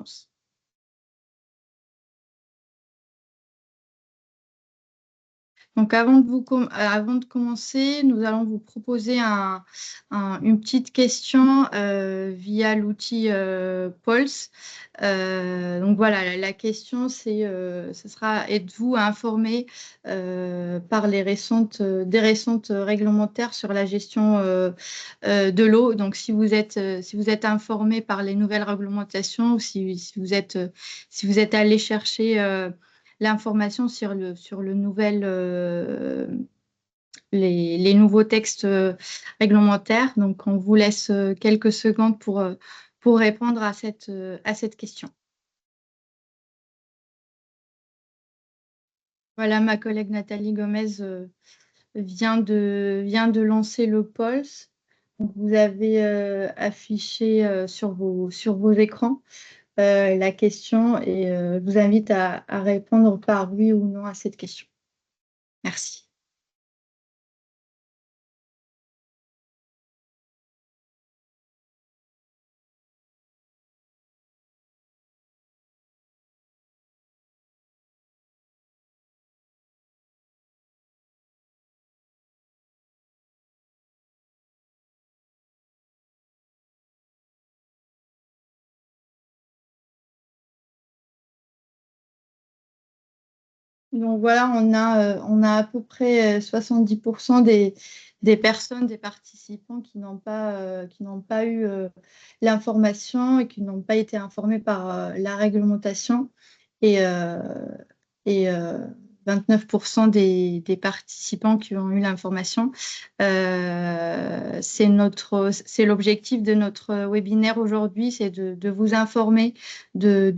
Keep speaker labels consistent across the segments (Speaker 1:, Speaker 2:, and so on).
Speaker 1: réponse. Donc, avant de commencer, nous allons vous proposer une petite question via l'outil Pulse. Donc, voilà, la question, ce sera, êtes-vous informé par des récentes réglementaires sur la gestion de l'eau? Donc, si vous êtes informé par les nouvelles réglementations ou si vous êtes allé chercher l'information sur les nouveaux textes réglementaires. Donc, on vous laisse quelques secondes pour répondre à cette question. Voilà, ma collègue Nathalie Gomez vient de lancer le Pulse. Donc, vous avez affiché sur vos écrans la question et je vous invite à répondre par oui ou non à cette question. Merci. Donc voilà, on a à peu près 70% des personnes, des participants qui n'ont pas eu l'information et qui n'ont pas été informés par la réglementation. Et, 29% des participants qui ont eu l'information. C'est l'objectif de notre webinaire aujourd'hui, c'est de vous informer de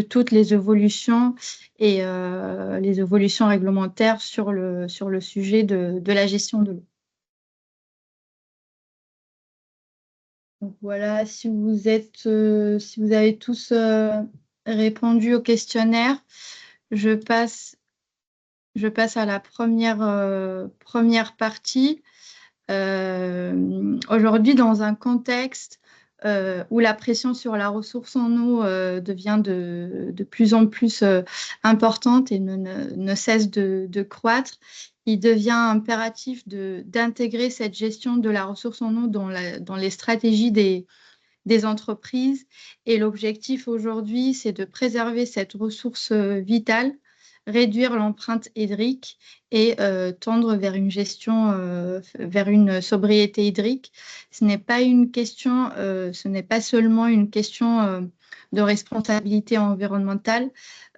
Speaker 1: toutes les évolutions et les évolutions réglementaires sur le sujet de la gestion de l'eau. Donc voilà, si vous avez tous répondu au questionnaire, je passe à la première partie. Aujourd'hui, dans un contexte où la pression sur la ressource en eau devient de plus en plus importante et ne cesse de croître, il devient impératif d'intégrer cette gestion de la ressource en eau dans les stratégies des entreprises. Et l'objectif aujourd'hui, c'est de préserver cette ressource vitale, réduire l'empreinte hydrique et tendre vers une gestion, vers une sobriété hydrique. Ce n'est pas seulement une question de responsabilité environnementale,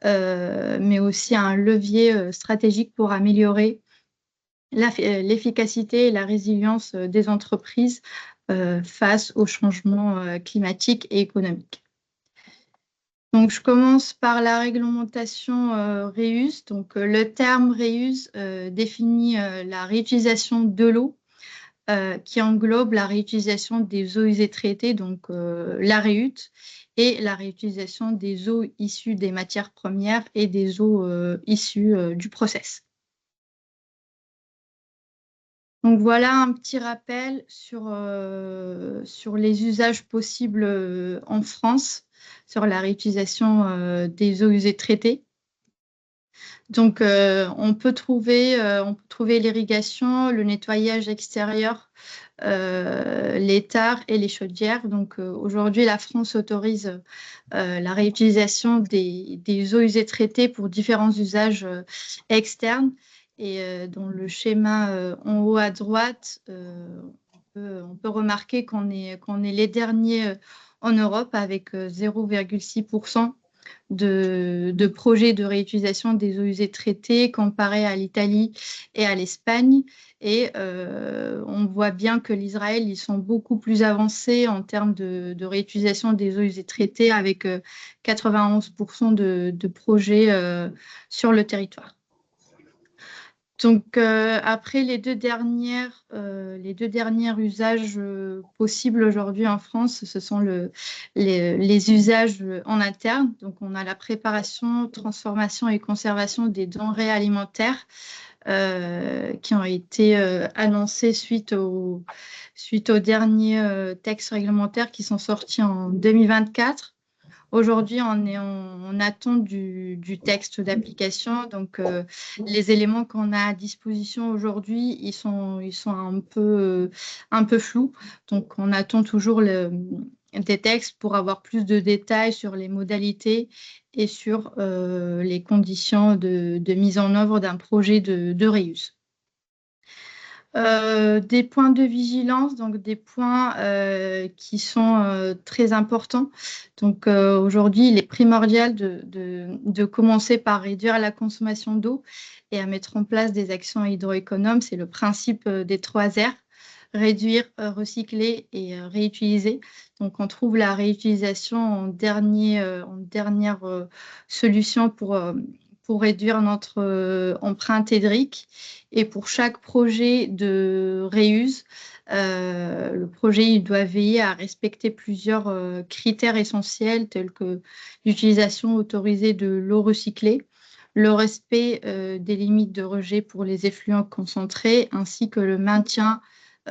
Speaker 1: mais aussi un levier stratégique pour améliorer l'efficacité et la résilience des entreprises face aux changements climatiques et économiques. Donc, je commence par la réglementation REUS. Donc, le terme REUS définit la réutilisation de l'eau qui englobe la réutilisation des eaux usées traitées, donc la REUT, et la réutilisation des eaux issues des matières premières et des eaux issues du process. Donc voilà un petit rappel sur les usages possibles en France, sur la réutilisation des eaux usées traitées. Donc on peut trouver l'irrigation, le nettoyage extérieur, les tares et les chaudières. Donc aujourd'hui, la France autorise la réutilisation des eaux usées traitées pour différents usages externes. Et dans le schéma en haut à droite, on peut remarquer qu'on est les derniers en Europe avec 0,6% de projets de réutilisation des eaux usées traitées comparé à l'Italie et à l'Espagne. Et on voit bien que l'Israël, ils sont beaucoup plus avancés en termes de réutilisation des eaux usées traitées avec 91% de projets sur le territoire. Donc, après les deux derniers usages possibles aujourd'hui en France, ce sont les usages en interne. Donc, on a la préparation, transformation et conservation des denrées alimentaires qui ont été annoncés suite aux derniers textes réglementaires qui sont sortis en 2024. Aujourd'hui, on est en attente du texte d'application. Donc, les éléments qu'on a à disposition aujourd'hui, ils sont un peu flous. Donc, on attend toujours des textes pour avoir plus de détails sur les modalités et sur les conditions de mise en œuvre d'un projet de reuse. Des points de vigilance, donc des points qui sont très importants. Donc aujourd'hui, il est primordial de commencer par réduire la consommation d'eau et à mettre en place des actions hydroéconomes. C'est le principe des 3 R: réduire, recycler et réutiliser. Donc on trouve la réutilisation en dernière solution pour réduire notre empreinte hydrique. Et pour chaque projet de reuse, le projet il doit veiller à respecter plusieurs critères essentiels tels que l'utilisation autorisée de l'eau recyclée, le respect des limites de rejet pour les effluents concentrés, ainsi que le maintien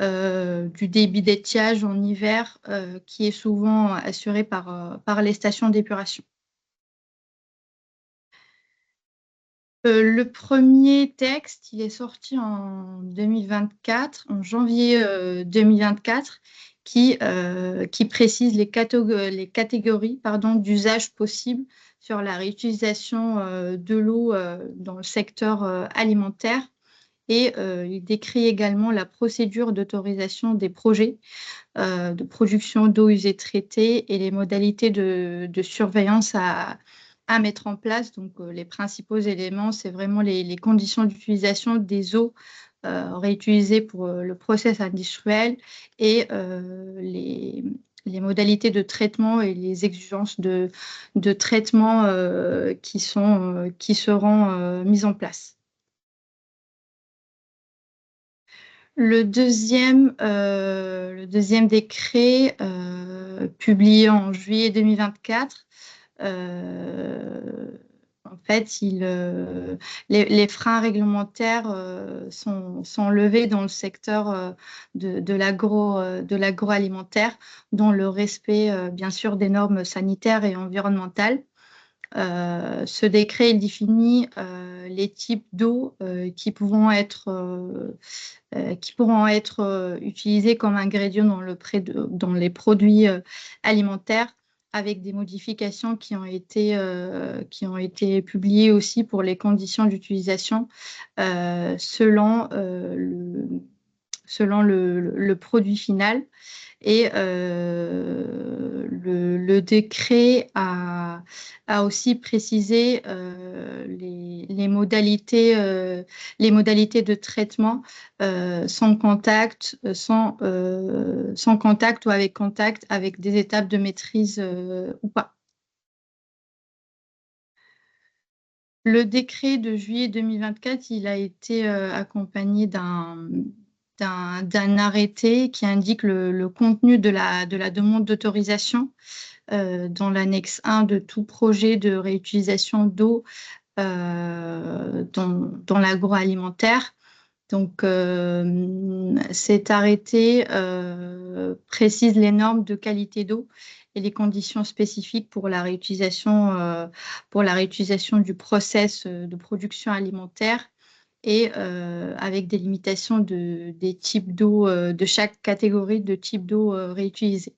Speaker 1: du débit d'étiage en hiver qui est souvent assuré par les stations d'épuration. Le premier texte, il est sorti en 2024, en janvier 2024, qui précise les catégories d'usage possible sur la réutilisation de l'eau dans le secteur alimentaire. Et il décrit également la procédure d'autorisation des projets de production d'eau usée traitée et les modalités de surveillance à mettre en place. Donc, les principaux éléments, c'est vraiment les conditions d'utilisation des eaux réutilisées pour le process industriel et les modalités de traitement et les exigences de traitement qui seront mises en place. Le deuxième décret publié en juillet 2024, en fait, les freins réglementaires sont levés dans le secteur de l'agroalimentaire, dont le respect, bien sûr, des normes sanitaires et environnementales. Ce décret il définit les types d'eau qui pourront être utilisés comme ingrédients dans les produits alimentaires, avec des modifications qui ont été publiées aussi pour les conditions d'utilisation selon le produit final. Et le décret a aussi précisé les modalités de traitement sans contact ou avec contact, avec des étapes de maîtrise ou pas. Le décret de juillet 2024, il a été accompagné d'un arrêté qui indique le contenu de la demande d'autorisation dans l'annexe 1 de tout projet de réutilisation d'eau dans l'agroalimentaire. Donc, cet arrêté précise les normes de qualité d'eau et les conditions spécifiques pour la réutilisation du process de production alimentaire, et avec des limitations des types d'eau, de chaque catégorie de type d'eau réutilisée.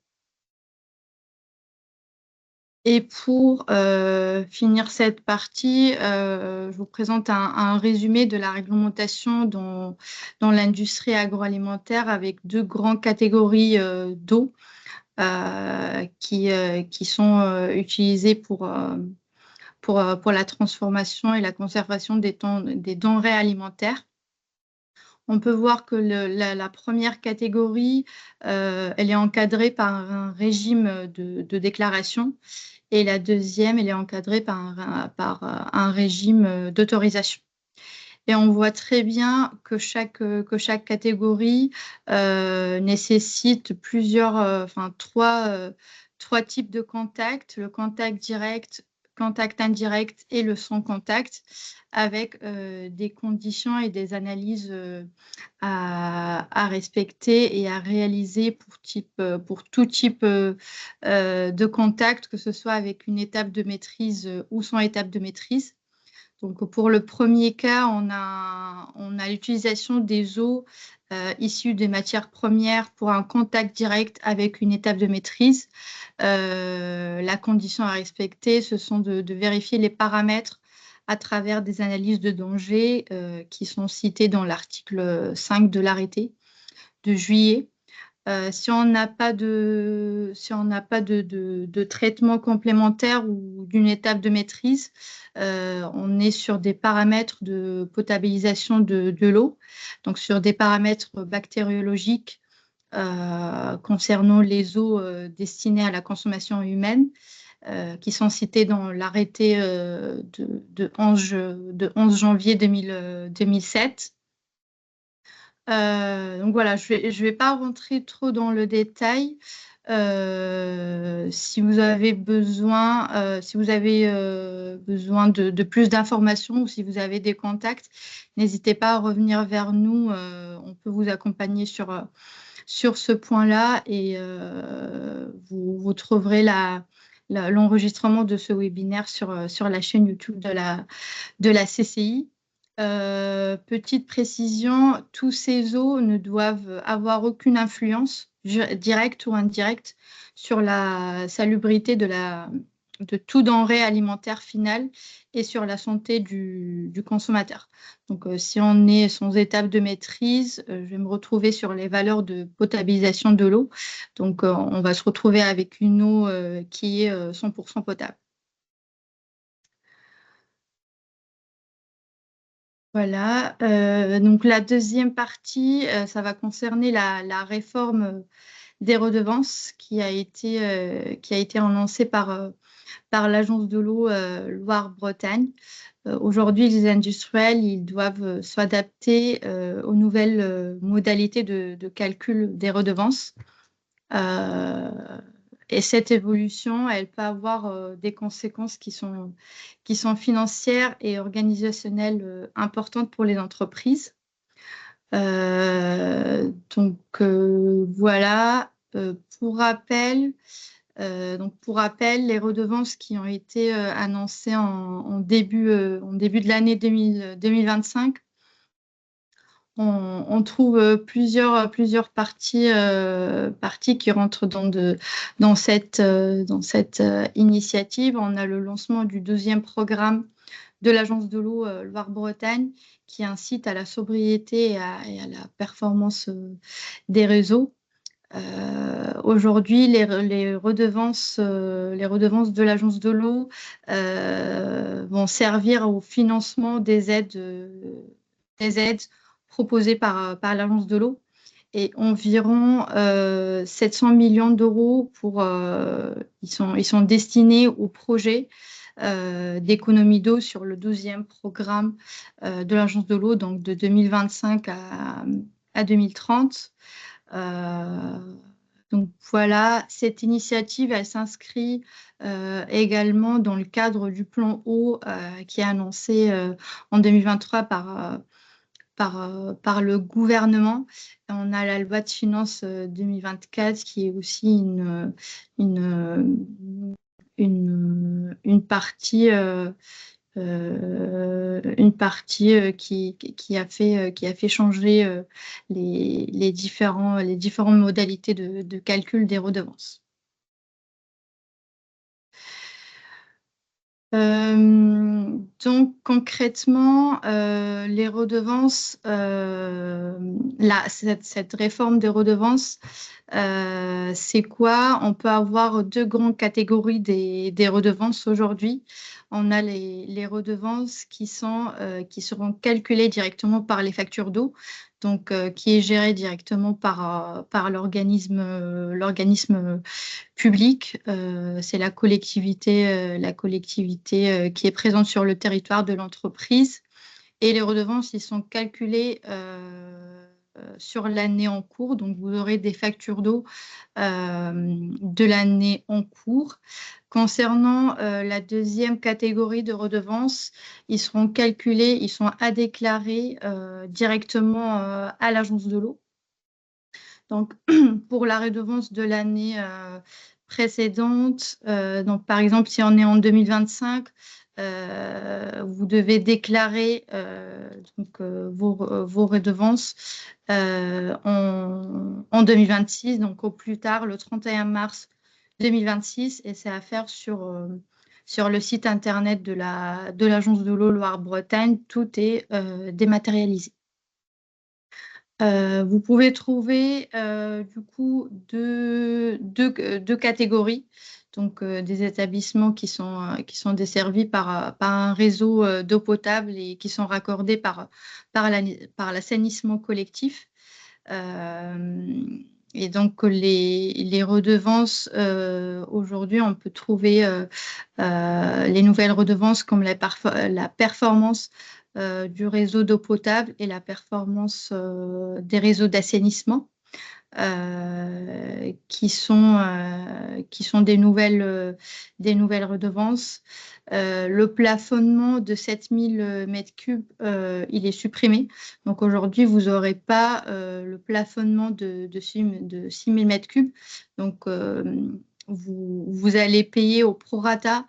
Speaker 1: Et pour finir cette partie, je vous présente un résumé de la réglementation dans l'industrie agroalimentaire, avec 2 grandes catégories d'eau qui sont utilisées pour la transformation et la conservation des denrées alimentaires. On peut voir que la première catégorie, elle est encadrée par un régime de déclaration, et la deuxième, elle est encadrée par un régime d'autorisation. Et on voit très bien que chaque catégorie nécessite trois types de contacts: le contact direct, contact indirect et le sans contact, avec des conditions et des analyses à respecter et à réaliser pour tout type de contact, que ce soit avec une étape de maîtrise ou sans étape de maîtrise. Donc, pour le premier cas, on a l'utilisation des eaux issues des matières premières pour un contact direct avec une étape de maîtrise. La condition à respecter, ce sont de vérifier les paramètres à travers des analyses de danger qui sont citées dans l'article 5 de l'arrêté de juillet. Si on n'a pas de traitement complémentaire ou d'une étape de maîtrise, on est sur des paramètres de potabilisation de l'eau, donc sur des paramètres bactériologiques concernant les eaux destinées à la consommation humaine, qui sont cités dans l'arrêté de 11 janvier 2007. Donc voilà, je vais pas rentrer trop dans le détail. Si vous avez besoin, besoin de plus d'informations ou si vous avez des contacts, n'hésitez pas à revenir vers nous. On peut vous accompagner sur ce point-là et vous trouverez l'enregistrement de ce webinaire sur la chaîne YouTube de la CCI. Petite précision, tous ces eaux ne doivent avoir aucune influence directe ou indirecte sur la salubrité de tout denrée alimentaire final et sur la santé du consommateur. Donc, si on est sans étape de maîtrise, je vais me retrouver sur les valeurs de potabilisation de l'eau. Donc, on va se retrouver avec une eau qui est 100% potable. Voilà, donc la deuxième partie, ça va concerner la réforme des redevances qui a été annoncée par l'Agence de l'eau Loire-Bretagne. Aujourd'hui, les industriels, ils doivent s'adapter aux nouvelles modalités de calcul des redevances. Et cette évolution, elle peut avoir des conséquences qui sont financières et organisationnelles importantes pour les entreprises. Donc voilà, pour rappel, les redevances qui ont été annoncées en début de l'année 2025, on trouve plusieurs parties qui rentrent dans cette initiative. On a le lancement du deuxième programme de l'Agence de l'eau Loire-Bretagne qui incite à la sobriété et à la performance des réseaux. Aujourd'hui, les redevances de l'Agence de l'eau vont servir au financement des aides proposées par l'Agence de l'eau et environ 700 millions d'euros ils sont destinés au projet d'économie d'eau sur le 12e programme de l'Agence de l'eau, donc de 2025 à 2030. Donc voilà, cette initiative, elle s'inscrit également dans le cadre du plan eau qui est annoncé en 2023 par le gouvernement. On a la loi de finances 2024 qui est aussi une partie qui a fait changer les différentes modalités de calcul des redevances. Donc concrètement, les redevances, cette réforme des redevances, c'est quoi? On peut avoir deux grandes catégories des redevances aujourd'hui. On a les redevances qui seront calculées directement par les factures d'eau, donc qui est géré directement par l'organisme public. C'est la collectivité qui est présente sur le territoire de l'entreprise. Et les redevances, ils sont calculées sur l'année en cours. Donc, vous aurez des factures d'eau de l'année en cours. Concernant la deuxième catégorie de redevances, ils seront calculés, ils sont à déclarer directement à l'agence de l'eau. Donc, pour la redevance de l'année précédente, donc par exemple, si on est en 2025, vous devez déclarer vos redevances en 2026, donc au plus tard le 31 mars 2026, et c'est à faire sur le site internet de l'Agence de l'eau Loire-Bretagne. Tout est dématérialisé. Vous pouvez trouver du coup deux catégories, donc des établissements qui sont desservis par un réseau d'eau potable et qui sont raccordés par l'assainissement collectif. Et donc les redevances, aujourd'hui, on peut trouver les nouvelles redevances comme la performance du réseau d'eau potable et la performance des réseaux d'assainissement, qui sont des nouvelles redevances. Le plafonnement de 7000 m3, il est supprimé. Donc aujourd'hui, vous n'aurez pas le plafonnement de 6000 m3. Donc, vous allez payer au prorata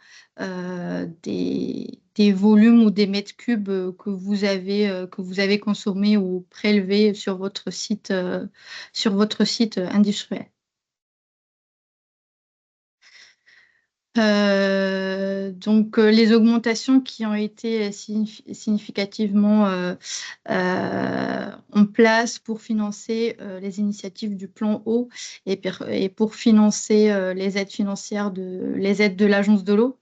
Speaker 1: des volumes ou des mètres cubes que vous avez consommés ou prélevés sur votre site industriel. Donc, les augmentations qui ont été significativement en place pour financer les initiatives du plan eau et pour financer les aides financières les aides de l'Agence de l'eau.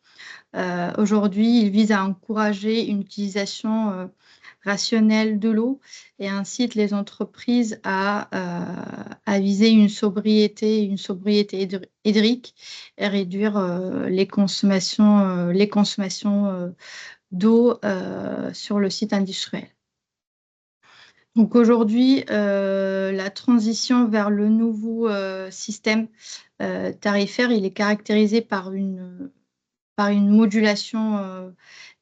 Speaker 1: Aujourd'hui, il vise à encourager une utilisation rationnelle de l'eau et incite les entreprises à viser une sobriété hydrique et réduire les consommations d'eau sur le site industriel. Donc aujourd'hui, la transition vers le nouveau système tarifaire, il est caractérisé par une modulation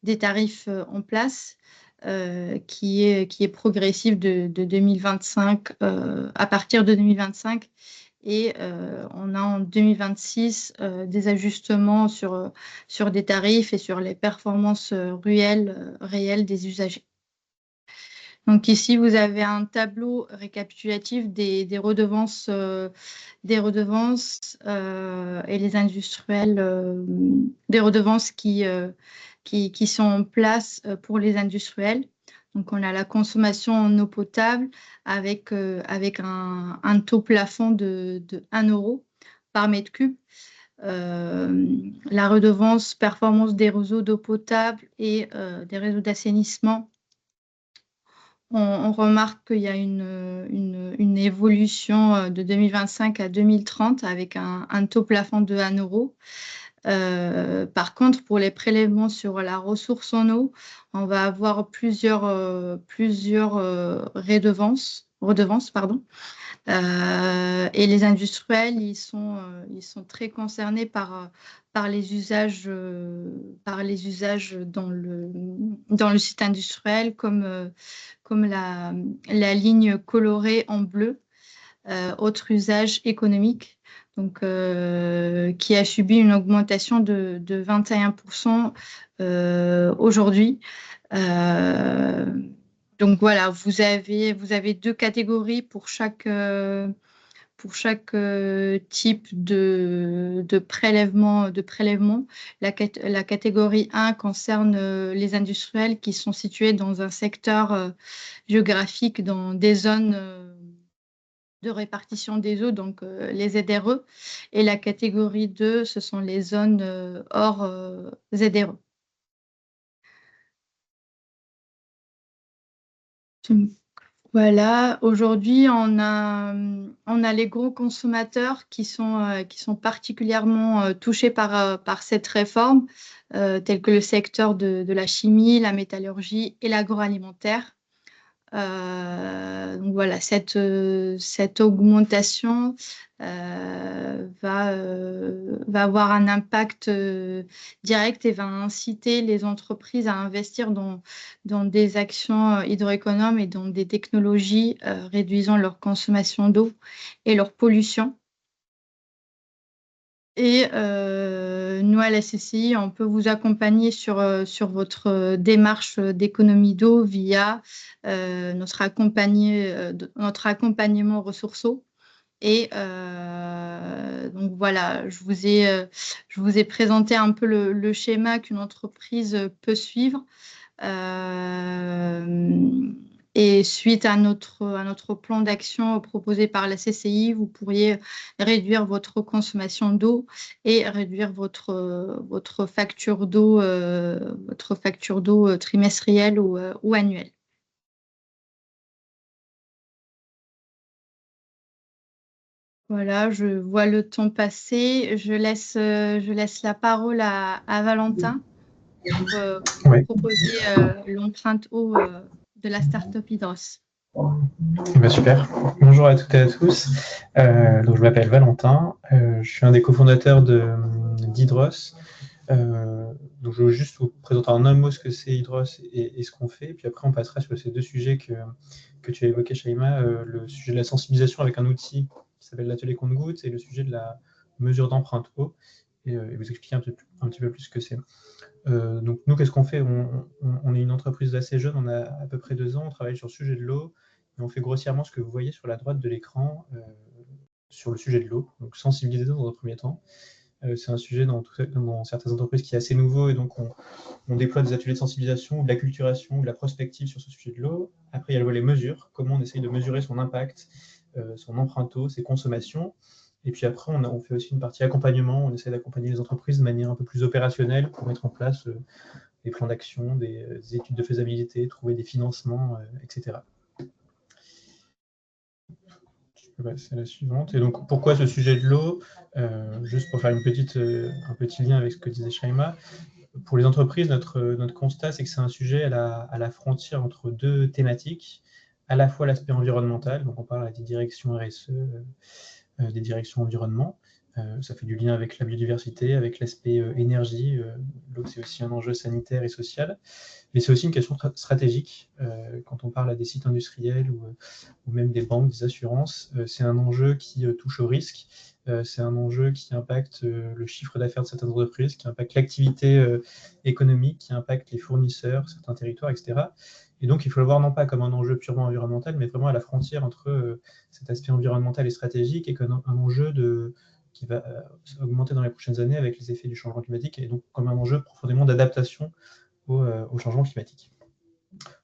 Speaker 1: des tarifs en place qui est progressive de 2025, à partir de 2025. Et on a en 2026 des ajustements sur des tarifs et sur les performances réelles des usagers. Donc ici, vous avez un tableau récapitulatif des redevances et les industriels, des redevances qui sont en place pour les industriels. Donc, on a la consommation en eau potable avec un taux plafond de 1 euro par mètre cube. La redevance performance des réseaux d'eau potable et des réseaux d'assainissement, on remarque qu'il y a une évolution de 2025 à 2030 avec un taux plafond de 1 euro. Par contre, pour les prélèvements sur la ressource en eau, on va avoir plusieurs redevances. Et les industriels, ils sont très concernés par les usages dans le site industriel, comme la ligne colorée en bleu, autre usage économique, donc qui a subi une augmentation de 21% aujourd'hui. Donc voilà, vous avez deux catégories pour chaque type de prélèvement. La catégorie 1 concerne les industriels qui sont situés dans un secteur géographique, dans des zones de répartition des eaux, donc les ZRE. Et la catégorie 2, ce sont les zones hors ZRE. Voilà, aujourd'hui, on a les gros consommateurs qui sont particulièrement touchés par cette réforme, tels que le secteur de la chimie, la métallurgie et l'agroalimentaire. Donc voilà, cette augmentation va avoir un impact direct et va inciter les entreprises à investir dans des actions hydroéconomes et dans des technologies réduisant leur consommation d'eau et leur pollution. Et nous, à la CCI, on peut vous accompagner sur votre démarche d'économie d'eau via notre accompagnement ressources eau. Et donc voilà, je vous ai présenté un peu le schéma qu'une entreprise peut suivre. Et suite à notre plan d'action proposé par la CCI, vous pourriez réduire votre consommation d'eau et réduire votre facture d'eau trimestrielle ou annuelle. Voilà, je vois le temps passer. Je laisse la parole à Valentin pour proposer l'empreinte eau de la start-up Hydros.
Speaker 2: Super. Bonjour à toutes et à tous. Donc je m'appelle Valentin. Je suis un des cofondateurs d'Hydros. Donc je veux juste vous présenter en un mot ce que c'est Hydros et ce qu'on fait. Puis après, on passera sur ces deux sujets que tu as évoqués, Shaima, le sujet de la sensibilisation avec un outil qui s'appelle l'atelier compte-gouttes et le sujet de la mesure d'empreinte eau. Et vous expliquer un petit peu plus ce que c'est. Donc nous, qu'est-ce qu'on fait? On est une entreprise assez jeune, on a à peu près 2 ans, on travaille sur le sujet de l'eau, et on fait grossièrement ce que vous voyez sur la droite de l'écran sur le sujet de l'eau, donc sensibiliser dans un premier temps. C'est un sujet dans certaines entreprises qui est assez nouveau, et donc on déploie des ateliers de sensibilisation, ou de la culturation, ou de la prospective sur ce sujet de l'eau. Après, il y a le volet mesure, comment on essaye de mesurer son impact, son empreinte eau, ses consommations. Et puis après, on fait aussi une partie accompagnement, on essaie d'accompagner les entreprises de manière un peu plus opérationnelle pour mettre en place des plans d'action, des études de faisabilité, trouver des financements, etc. C'est la suivante. Et donc, pourquoi ce sujet de l'eau? Juste pour faire un petit lien avec ce que disait Shaima. Pour les entreprises, notre constat, c'est que c'est un sujet à la frontière entre deux thématiques, à la fois l'aspect environnemental, donc on parle des directions RSE, des directions environnement, ça fait du lien avec la biodiversité, avec l'aspect énergie, l'eau c'est aussi un enjeu sanitaire et social, mais c'est aussi une question stratégique, quand on parle à des sites industriels ou même des banques, des assurances, c'est un enjeu qui touche au risque, c'est un enjeu qui impacte le chiffre d'affaires de certaines entreprises, qui impacte l'activité économique, qui impacte les fournisseurs, certains territoires, etc. Et donc, il faut le voir non pas comme un enjeu purement environnemental, mais vraiment à la frontière entre cet aspect environnemental et stratégique, et comme un enjeu qui va augmenter dans les prochaines années avec les effets du changement climatique, et donc comme un enjeu profondément d'adaptation au changement climatique.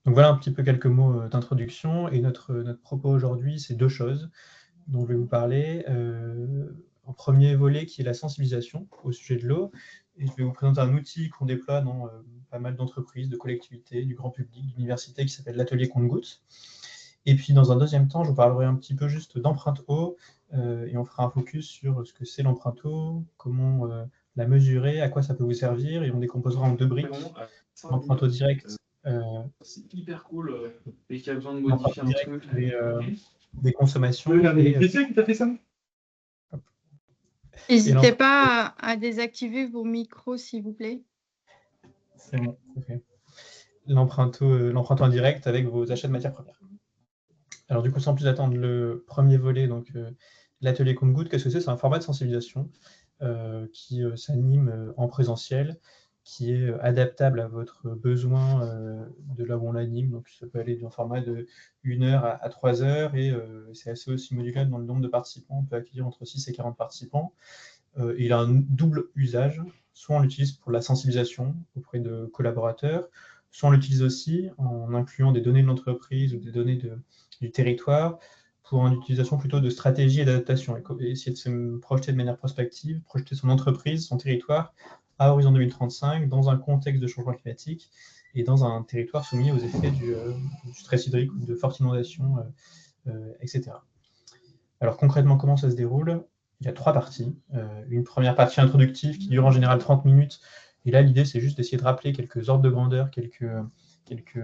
Speaker 2: Donc voilà un petit peu quelques mots d'introduction, et notre propos aujourd'hui, c'est deux choses dont je vais vous parler. En premier volet, qui est la sensibilisation au sujet de l'eau, et je vais vous présenter un outil qu'on déploie dans pas mal d'entreprises, de collectivités, du grand public, d'universités, qui s'appelle l'atelier compte-gouttes. Et puis dans un deuxième temps, je vous parlerai un petit peu juste d'empreinte eau, et on fera un focus sur ce que c'est l'empreinte eau, comment la mesurer, à quoi ça peut vous servir, et on décomposera en deux briques. L'empreinte eau directe.
Speaker 3: C'est hyper cool et qu'il y a besoin de modifier un truc.
Speaker 2: Des consommations.
Speaker 3: Qu'est-ce qui t'a fait ça?
Speaker 1: N'hésitez pas à désactiver vos micros, s'il vous plaît.
Speaker 2: C'est bon, okay. L'empreinte eau indirecte avec vos achats de matières premières. Alors du coup, sans plus attendre, le premier volet, donc l'atelier compte-gouttes, qu'est-ce que c'est? C'est un format de sensibilisation qui s'anime en présentiel, qui est adaptable à votre besoin de là où on l'anime. Donc ça peut aller d'un format de 1 heure à 3 heures, et c'est assez aussi modulable dans le nombre de participants. On peut accueillir entre 6 et 40 participants. Il a un double usage. Soit on l'utilise pour la sensibilisation auprès de collaborateurs, soit on l'utilise aussi en incluant des données de l'entreprise ou des données du territoire pour une utilisation plutôt de stratégie et d'adaptation, et essayer de se projeter de manière prospective, projeter son entreprise, son territoire à horizon 2035 dans un contexte de changement climatique et dans un territoire soumis aux effets du stress hydrique ou de fortes inondations, etc. Alors concrètement, comment ça se déroule? Il y a 3 parties. Une première partie introductive qui dure en général 30 minutes. Et là, l'idée, c'est juste d'essayer de rappeler quelques ordres de grandeur, quelques quelques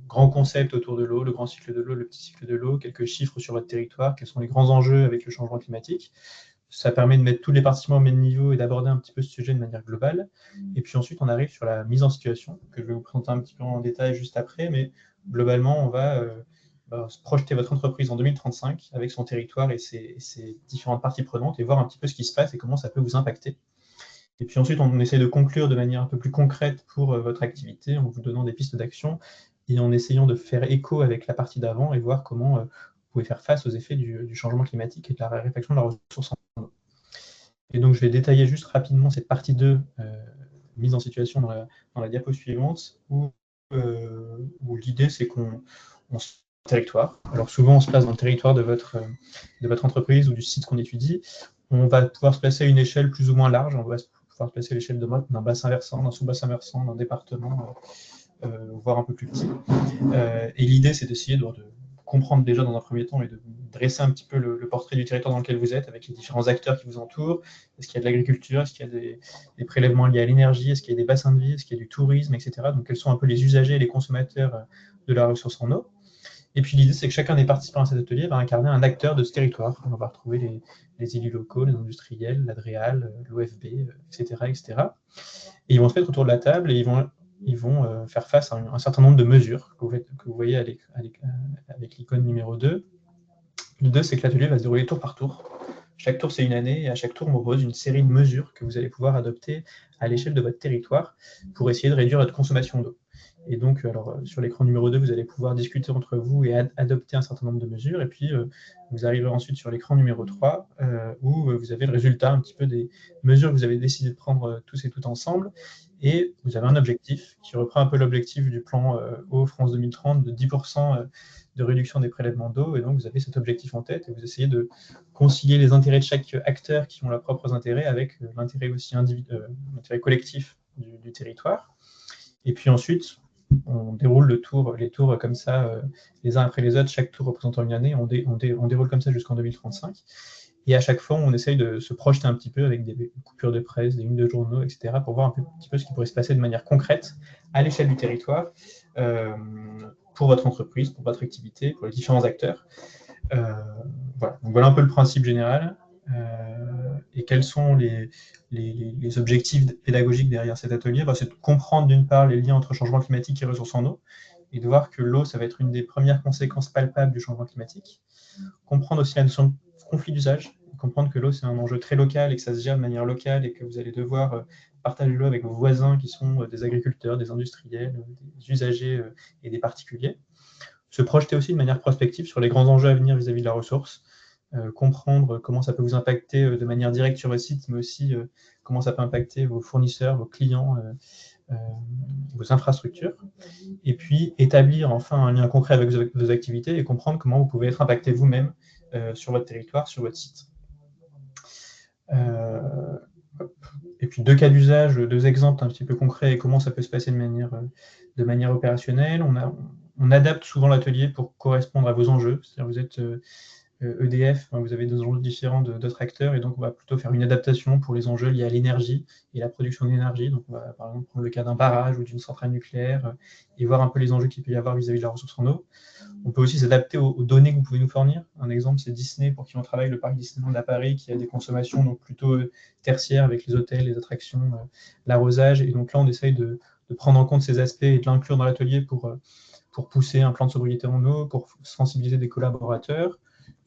Speaker 2: grands concepts autour de l'eau, le grand cycle de l'eau, le petit cycle de l'eau, quelques chiffres sur votre territoire, quels sont les grands enjeux avec le changement climatique. Ça permet de mettre tous les participants au même niveau et d'aborder un petit peu ce sujet de manière globale. Et puis ensuite, on arrive sur la mise en situation, que je vais vous présenter un petit peu en détail juste après, mais globalement, on va se projeter votre entreprise en 2035 avec son territoire et ses différentes parties prenantes et voir un petit peu ce qui se passe et comment ça peut vous impacter. Et puis ensuite, on essaie de conclure de manière un peu plus concrète pour votre activité en vous donnant des pistes d'action et en essayant de faire écho avec la partie d'avant et voir comment vous pouvez faire face aux effets du changement climatique et de la réflexion de la ressource en eau. Et donc, je vais détailler juste rapidement cette partie 2, mise en situation dans la diapo suivante, où l'idée, c'est qu'on se territoire. Alors souvent, on se place dans le territoire de votre entreprise ou du site qu'on étudie. On va pouvoir se placer à une échelle plus ou moins large. On va pouvoir se placer à l'échelle d'un bassin versant, d'un sous-bassin versant, d'un département, voire un peu plus petit. Et l'idée, c'est d'essayer de comprendre déjà dans un premier temps et de dresser un petit peu le portrait du territoire dans lequel vous êtes, avec les différents acteurs qui vous entourent. Est-ce qu'il y a de l'agriculture? Est-ce qu'il y a des prélèvements liés à l'énergie? Est-ce qu'il y a des bassins de vie? Est-ce qu'il y a du tourisme, etc. Donc, quels sont un peu les usagers et les consommateurs de la ressource en eau? Et puis l'idée, c'est que chacun des participants à cet atelier va incarner un acteur de ce territoire. On va retrouver les élus locaux, les industriels, l'Adréal, l'OFB, etc., etc. Et ils vont se mettre autour de la table et ils vont faire face à un certain nombre de mesures que vous voyez avec l'icône numéro 2. L'idée, c'est que l'atelier va se dérouler tour par tour. Chaque tour, c'est une année, et à chaque tour, on propose une série de mesures que vous allez pouvoir adopter à l'échelle de votre territoire pour essayer de réduire votre consommation d'eau. Et donc, sur l'écran numéro 2, vous allez pouvoir discuter entre vous et adopter un certain nombre de mesures. Et puis, vous arriverez ensuite sur l'écran numéro 3, où vous avez le résultat un petit peu des mesures que vous avez décidé de prendre tous et toutes ensemble. Et vous avez un objectif qui reprend un peu l'objectif du plan Eau France 2030 de 10% de réduction des prélèvements d'eau. Et donc, vous avez cet objectif en tête et vous essayez de concilier les intérêts de chaque acteur qui ont leurs propres intérêts avec l'intérêt aussi l'intérêt collectif du territoire. Et puis ensuite, on déroule les tours comme ça, les uns après les autres, chaque tour représentant une année. On déroule comme ça jusqu'en 2035. Et à chaque fois, on essaye de se projeter un petit peu avec des coupures de presse, des lignes de journaux, etc., pour voir un petit peu ce qui pourrait se passer de manière concrète à l'échelle du territoire pour votre entreprise, pour votre activité, pour les différents acteurs. Voilà. Donc, voilà un peu le principe général. Et quels sont les objectifs pédagogiques derrière cet atelier? C'est de comprendre d'une part les liens entre changement climatique et ressources en eau, et de voir que l'eau, ça va être une des premières conséquences palpables du changement climatique. Comprendre aussi la notion de conflit d'usage, comprendre que l'eau, c'est un enjeu très local et que ça se gère de manière locale et que vous allez devoir partager l'eau avec vos voisins qui sont des agriculteurs, des industriels, des usagers et des particuliers. Se projeter aussi de manière prospective sur les grands enjeux à venir vis-à-vis de la ressource, comprendre comment ça peut vous impacter de manière directe sur votre site, mais aussi comment ça peut impacter vos fournisseurs, vos clients, vos infrastructures. Et puis établir enfin un lien concret avec vos activités et comprendre comment vous pouvez être impacté vous-même sur votre territoire, sur votre site. Et puis deux cas d'usage, deux exemples un petit peu concrets et comment ça peut se passer de manière opérationnelle. On adapte souvent l'atelier pour correspondre à vos enjeux. C'est-à-dire vous êtes EDF, vous avez des enjeux différents d'autres acteurs, et donc on va plutôt faire une adaptation pour les enjeux liés à l'énergie et la production d'énergie. Donc on va par exemple prendre le cas d'un barrage ou d'une centrale nucléaire et voir un peu les enjeux qu'il peut y avoir vis-à-vis de la ressource en eau. On peut aussi s'adapter aux données que vous pouvez nous fournir. Un exemple, c'est Disney, pour qui on travaille, le parc Disneyland à Paris, qui a des consommations donc plutôt tertiaires avec les hôtels, les attractions, l'arrosage. Et donc là, on essaye de prendre en compte ces aspects et de l'inclure dans l'atelier pour pousser un plan de sobriété en eau, pour sensibiliser des collaborateurs.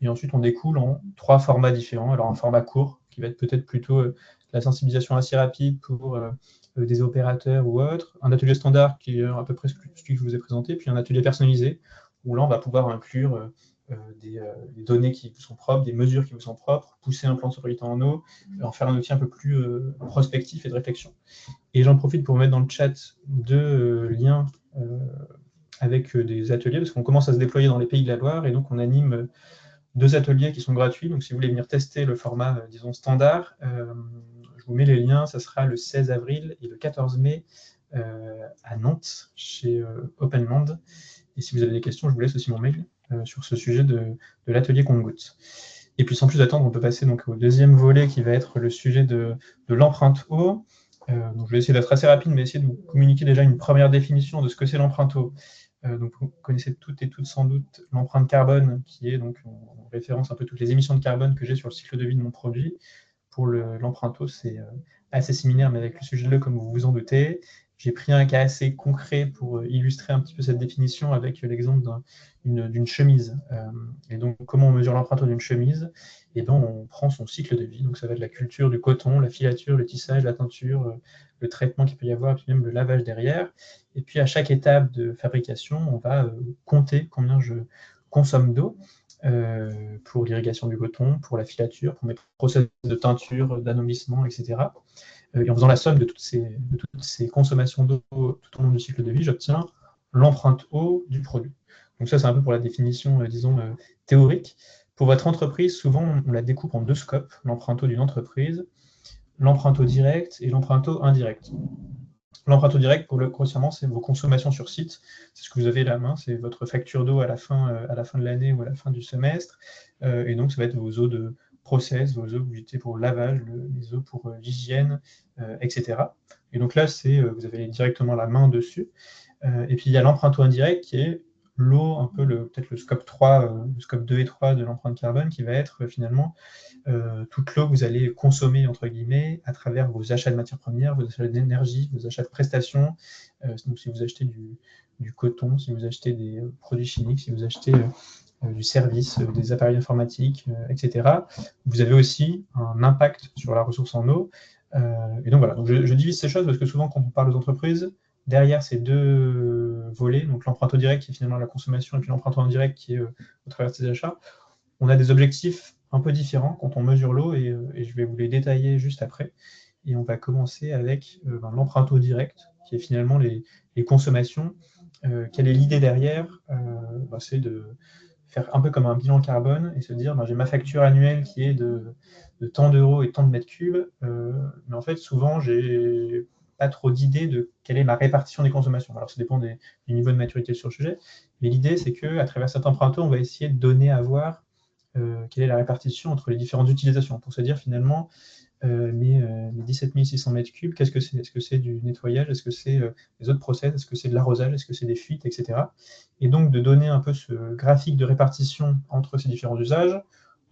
Speaker 2: Et ensuite, on découle en 3 formats différents. Alors, un format court, qui va être peut-être plutôt la sensibilisation assez rapide pour des opérateurs ou autres. Un atelier standard, qui est à peu près celui que je vous ai présenté. Puis un atelier personnalisé, où là, on va pouvoir inclure des données qui vous sont propres, des mesures qui vous sont propres, pousser un plan de sobriété en eau, en faire un outil un peu plus prospectif et de réflexion. Et j'en profite pour mettre dans le chat 2 liens avec des ateliers, parce qu'on commence à se déployer dans les Pays de la Loire, et donc on anime 2 ateliers qui sont gratuits. Donc si vous voulez venir tester le format, disons, standard, je vous mets les liens. Ça sera le 16 avril et le 14 mai à Nantes, chez Openland. Et si vous avez des questions, je vous laisse aussi mon mail sur ce sujet de l'atelier compte-gouttes. Et puis sans plus attendre, on peut passer donc au deuxième volet qui va être le sujet de l'empreinte eau. Donc, je vais essayer d'être assez rapide, mais essayer de vous communiquer déjà une première définition de ce que c'est l'empreinte eau. Donc, vous connaissez toutes et toutes sans doute l'empreinte carbone, qui est donc en référence un peu toutes les émissions de carbone que j'ai sur le cycle de vie de mon produit. Pour l'empreinte eau, c'est assez similaire, mais avec le sujet de l'eau, comme vous vous en doutez. J'ai pris un cas assez concret pour illustrer un petit peu cette définition avec l'exemple d'une chemise. Et donc, comment on mesure l'empreinte eau d'une chemise? Et ben, on prend son cycle de vie. Donc, ça va de la culture du coton, la filature, le tissage, la teinture, le traitement qu'il peut y avoir, et puis même le lavage derrière. Et puis, à chaque étape de fabrication, on va compter combien je consomme d'eau pour l'irrigation du coton, pour la filature, pour mes process de teinture, d'anomissement, etc. Et en faisant la somme de toutes ces consommations d'eau tout au long du cycle de vie, j'obtiens l'empreinte eau du produit. Donc ça, c'est un peu pour la définition, disons, théorique. Pour votre entreprise, souvent, on la découpe en deux scopes, l'empreinte eau d'une entreprise, l'empreinte eau directe et l'empreinte eau indirecte. L'empreinte eau directe, grossièrement, c'est vos consommations sur site. C'est ce que vous avez à la main, c'est votre facture d'eau à la fin de l'année ou à la fin du semestre. Et donc, ça va être vos eaux de process, vos eaux que vous utilisez pour le lavage, les eaux pour l'hygiène, etc. Et donc là, vous avez directement la main dessus. Et puis, il y a l'empreinte eau indirecte qui est l'eau, un peu peut-être le scope 3, le scope 2 et 3 de l'empreinte carbone, qui va être finalement toute l'eau que vous allez consommer, entre guillemets, à travers vos achats de matières premières, vos achats d'énergie, vos achats de prestations. Donc, si vous achetez du coton, si vous achetez des produits chimiques, si vous achetez du service, des appareils informatiques, etc. Vous avez aussi un impact sur la ressource en eau. Et donc, voilà. Donc, je divise ces choses parce que souvent, quand on parle aux entreprises, derrière ces deux volets, donc l'empreinte eau directe qui est finalement la consommation et puis l'empreinte eau indirecte qui est au travers de ces achats, on a des objectifs un peu différents quand on mesure l'eau et je vais vous les détailler juste après. Et on va commencer avec l'empreinte eau directe, qui est finalement les consommations. Quelle est l'idée derrière? C'est de faire un peu comme un bilan carbone et se dire j'ai ma facture annuelle qui est de tant d'euros et tant de mètres cubes, mais en fait souvent j'ai pas trop d'idée de quelle est ma répartition des consommations. Alors ça dépend du niveau de maturité sur le sujet, mais l'idée c'est qu'à travers cette empreinte eau, on va essayer de donner à voir quelle est la répartition entre les différentes utilisations, pour se dire finalement mes 17 600 mètres cubes, qu'est-ce que c'est? Est-ce que c'est du nettoyage? Est-ce que c'est des autres process? Est-ce que c'est de l'arrosage? Est-ce que c'est des fuites, etc. Et donc de donner un peu ce graphique de répartition entre ces différents usages.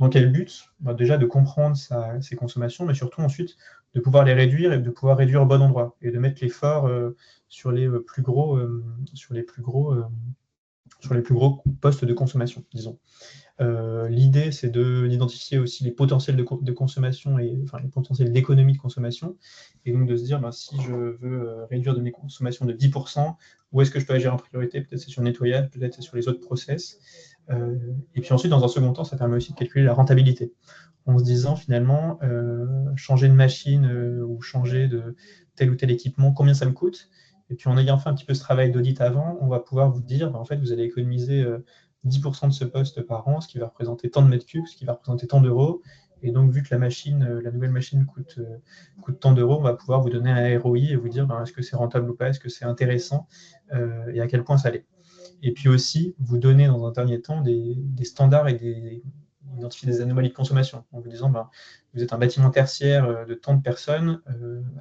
Speaker 2: Dans quel but? Déjà de comprendre ses consommations, mais surtout ensuite de pouvoir les réduire et de pouvoir réduire au bon endroit et de mettre l'effort sur les plus gros postes de consommation, disons. L'idée, c'est d'identifier aussi les potentiels de consommation et les potentiels d'économie de consommation, et donc de se dire si je veux réduire de mes consommations de 10%, où est-ce que je peux agir en priorité? Peut-être c'est sur le nettoyage, peut-être c'est sur les autres process. Et puis ensuite, dans un second temps, ça permet aussi de calculer la rentabilité, en se disant finalement, changer de machine ou changer de tel ou tel équipement, combien ça me coûte? Et puis en ayant fait un petit peu ce travail d'audit avant, on va pouvoir vous dire, en fait, vous allez économiser 10% de ce poste par an, ce qui va représenter tant de mètres cubes, ce qui va représenter tant d'euros. Et donc, vu que la nouvelle machine coûte tant d'euros, on va pouvoir vous donner un ROI et vous dire est-ce que c'est rentable ou pas, est-ce que c'est intéressant et à quel point ça l'est. Et puis aussi, vous donner dans un dernier temps des standards et identifier des anomalies de consommation, en vous disant vous êtes un bâtiment tertiaire de tant de personnes.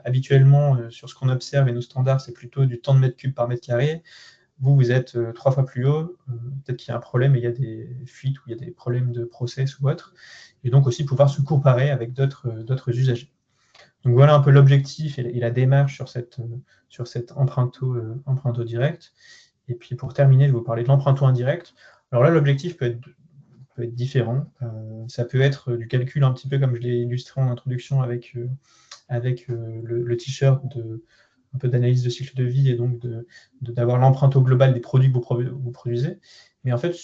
Speaker 2: Habituellement, sur ce qu'on observe et nos standards, c'est plutôt du temps de mètres cubes par mètre carré. Vous êtes 3 fois plus haut, peut-être qu'il y a un problème et il y a des fuites ou il y a des problèmes de process ou autre, et donc aussi pouvoir se comparer avec d'autres usagers. Donc voilà un peu l'objectif et la démarche sur cette empreinte eau directe. Et puis pour terminer, je vais vous parler de l'empreinte eau indirecte. Alors là, l'objectif peut être différent. Ça peut être du calcul un petit peu comme je l'ai illustré en introduction avec le t-shirt un peu d'analyse de cycle de vie et donc d'avoir l'empreinte au global des produits que vous produisez. Mais en fait,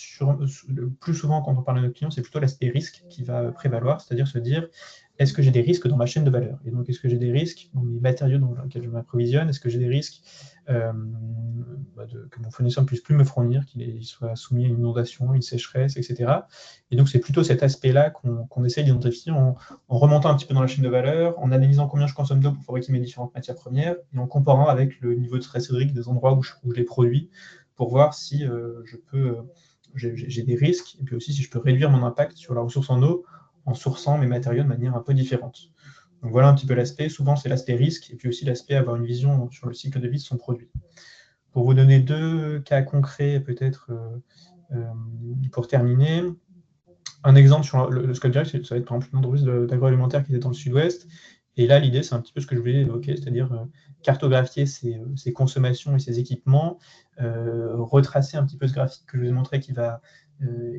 Speaker 2: plus souvent, quand on parle à nos clients, c'est plutôt l'aspect risque qui va prévaloir, c'est-à-dire se dire, est-ce que j'ai des risques dans ma chaîne de valeur? Et donc, est-ce que j'ai des risques dans mes matériaux dans lesquels je m'approvisionne? Est-ce que j'ai des risques que mon fournisseur ne puisse plus me fournir, qu'il soit soumis à une inondation, une sécheresse, etc. Et donc, c'est plutôt cet aspect-là qu'on essaye d'identifier en remontant un petit peu dans la chaîne de valeur, en analysant combien je consomme d'eau pour fabriquer mes différentes matières premières, et en comparant avec le niveau de stress hydrique des endroits où je les produis, pour voir si j'ai des risques, et puis aussi si je peux réduire mon impact sur la ressource en eau en sourçant mes matériaux de manière un peu différente. Donc voilà un petit peu l'aspect. Souvent, c'est l'aspect risque et puis aussi l'aspect avoir une vision sur le cycle de vie de son produit. Pour vous donner 2 cas concrets, peut-être pour terminer, un exemple sur le scope direct, ça va être par exemple une entreprise d'agroalimentaire qui était dans le sud-ouest. Et là, l'idée, c'est un petit peu ce que je voulais évoquer, c'est-à-dire cartographier ses consommations et ses équipements, retracer un petit peu ce graphique que je vous ai montré qui va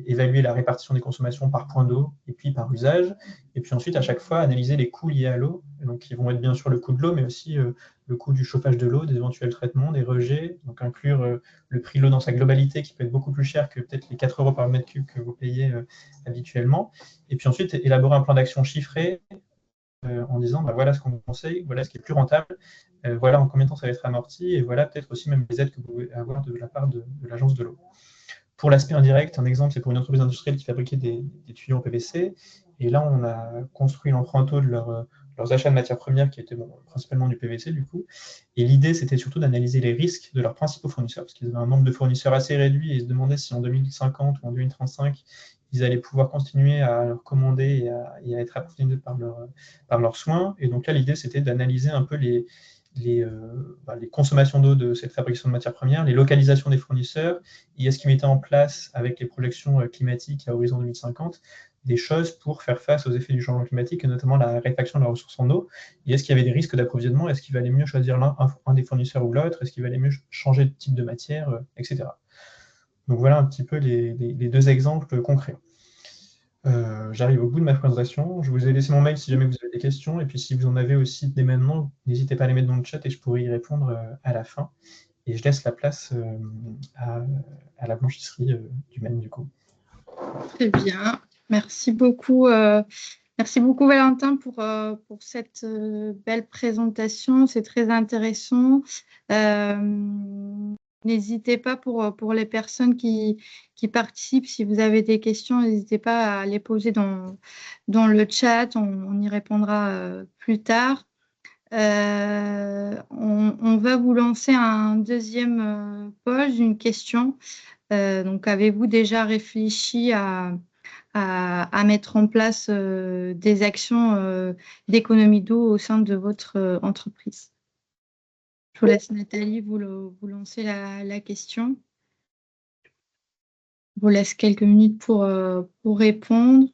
Speaker 2: évaluer la répartition des consommations par point d'eau et puis par usage. Et puis ensuite, à chaque fois, analyser les coûts liés à l'eau, donc qui vont être bien sûr le coût de l'eau, mais aussi le coût du chauffage de l'eau, des éventuels traitements, des rejets, donc inclure le prix de l'eau dans sa globalité, qui peut être beaucoup plus cher que peut-être les 4 € par mètre cube que vous payez habituellement. Et puis ensuite, élaborer un plan d'action chiffré en disant bah, voilà ce qu'on conseille, voilà ce qui est plus rentable, voilà en combien de temps ça va être amorti, et voilà peut-être aussi même les aides que vous pouvez avoir de la part de l'agence de l'eau. Pour l'aspect indirect, un exemple, c'est pour une entreprise industrielle qui fabriquait des tuyaux en PVC. Et là, on a construit l'emprunto de leurs achats de matières premières, qui étaient principalement du PVC, du coup. Et l'idée, c'était surtout d'analyser les risques de leurs principaux fournisseurs, parce qu'ils avaient un nombre de fournisseurs assez réduit, et ils se demandaient si en 2050 ou en 2035, ils allaient pouvoir continuer à leur commander et à être approvisionnés par leurs soins. Et donc là, l'idée, c'était d'analyser un peu les consommations d'eau de cette fabrication de matières premières, les localisations des fournisseurs, et est-ce qu'ils mettaient en place, avec les projections climatiques à horizon 2050, des choses pour faire face aux effets du changement climatique, et notamment la réfaction de la ressource en eau, et est-ce qu'il y avait des risques d'approvisionnement, est-ce qu'il valait mieux choisir un des fournisseurs ou l'autre, est-ce qu'il valait mieux changer de type de matière, etc. Donc voilà un petit peu les 2 exemples concrets. J'arrive au bout de ma présentation. Je vous ai laissé mon mail si jamais vous avez des questions. Et puis si vous en avez aussi dès maintenant, n'hésitez pas à les mettre dans le chat et je pourrai y répondre à la fin. Et je laisse la place à la blanchisserie du Maine, du coup.
Speaker 1: Très bien. Merci beaucoup. Merci beaucoup Valentin pour cette belle présentation. C'est très intéressant. N'hésitez pas pour les personnes qui participent, si vous avez des questions, n'hésitez pas à les poser dans le chat. On y répondra plus tard. On va vous lancer un deuxième pause, une question. Donc, avez-vous déjà réfléchi à mettre en place des actions d'économie d'eau au sein de votre entreprise? Je vous laisse, Nathalie, vous lancer la question. Je vous laisse quelques minutes pour répondre.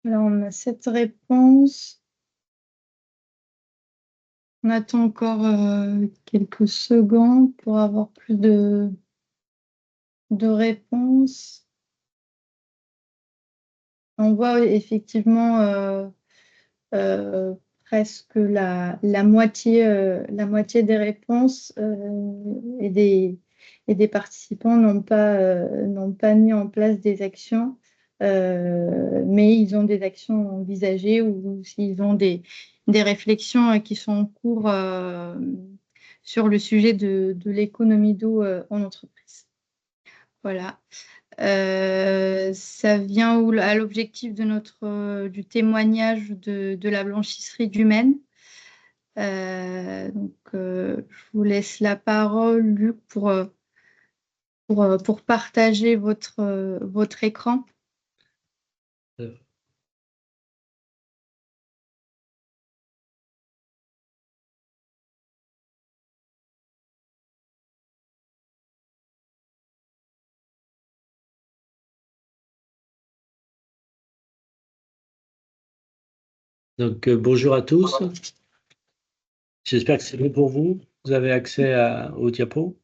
Speaker 1: Alors, on a cette réponse. On attend encore quelques secondes pour avoir plus de réponses. On voit effectivement presque la moitié des réponses et des participants n'ont pas mis en place des actions, mais ils ont des actions envisagées ou s'ils ont des réflexions qui sont en cours sur le sujet de l'économie d'eau en entreprise. Voilà. Ça vient à l'objectif de du témoignage de la blanchisserie du Maine. Donc, je vous laisse la parole, Luc, pour partager votre écran.
Speaker 4: Donc, bonjour à tous. J'espère que c'est bon pour vous. Vous avez accès au diapo?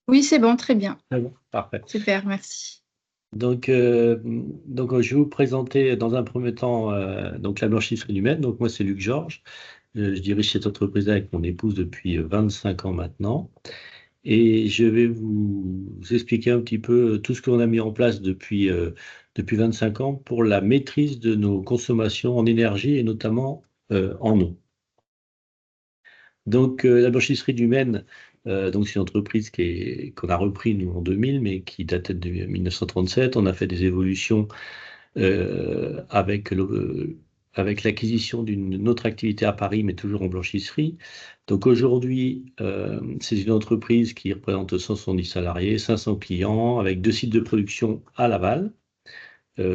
Speaker 1: Oui, c'est bon, très bien.
Speaker 4: C'est bon, parfait.
Speaker 1: Super, merci.
Speaker 4: Donc, je vais vous présenter dans un premier temps donc la blanchisserie du Maine. Donc, moi, c'est Luc Georges. Je dirige cette entreprise avec mon épouse depuis 25 ans maintenant. et je vais vous expliquer un petit peu tout ce qu'on a mis en place depuis 25 ans pour la maîtrise de nos consommations en énergie et notamment en eau. Donc, la blanchisserie du Maine, donc c'est une entreprise qu'on a repris nous en 2000, mais qui datait de 1937. On a fait des évolutions avec l'acquisition d'une autre activité à Paris, mais toujours en blanchisserie. Donc aujourd'hui, c'est une entreprise qui représente 170 salariés, 500 clients, avec 2 sites de production à Laval,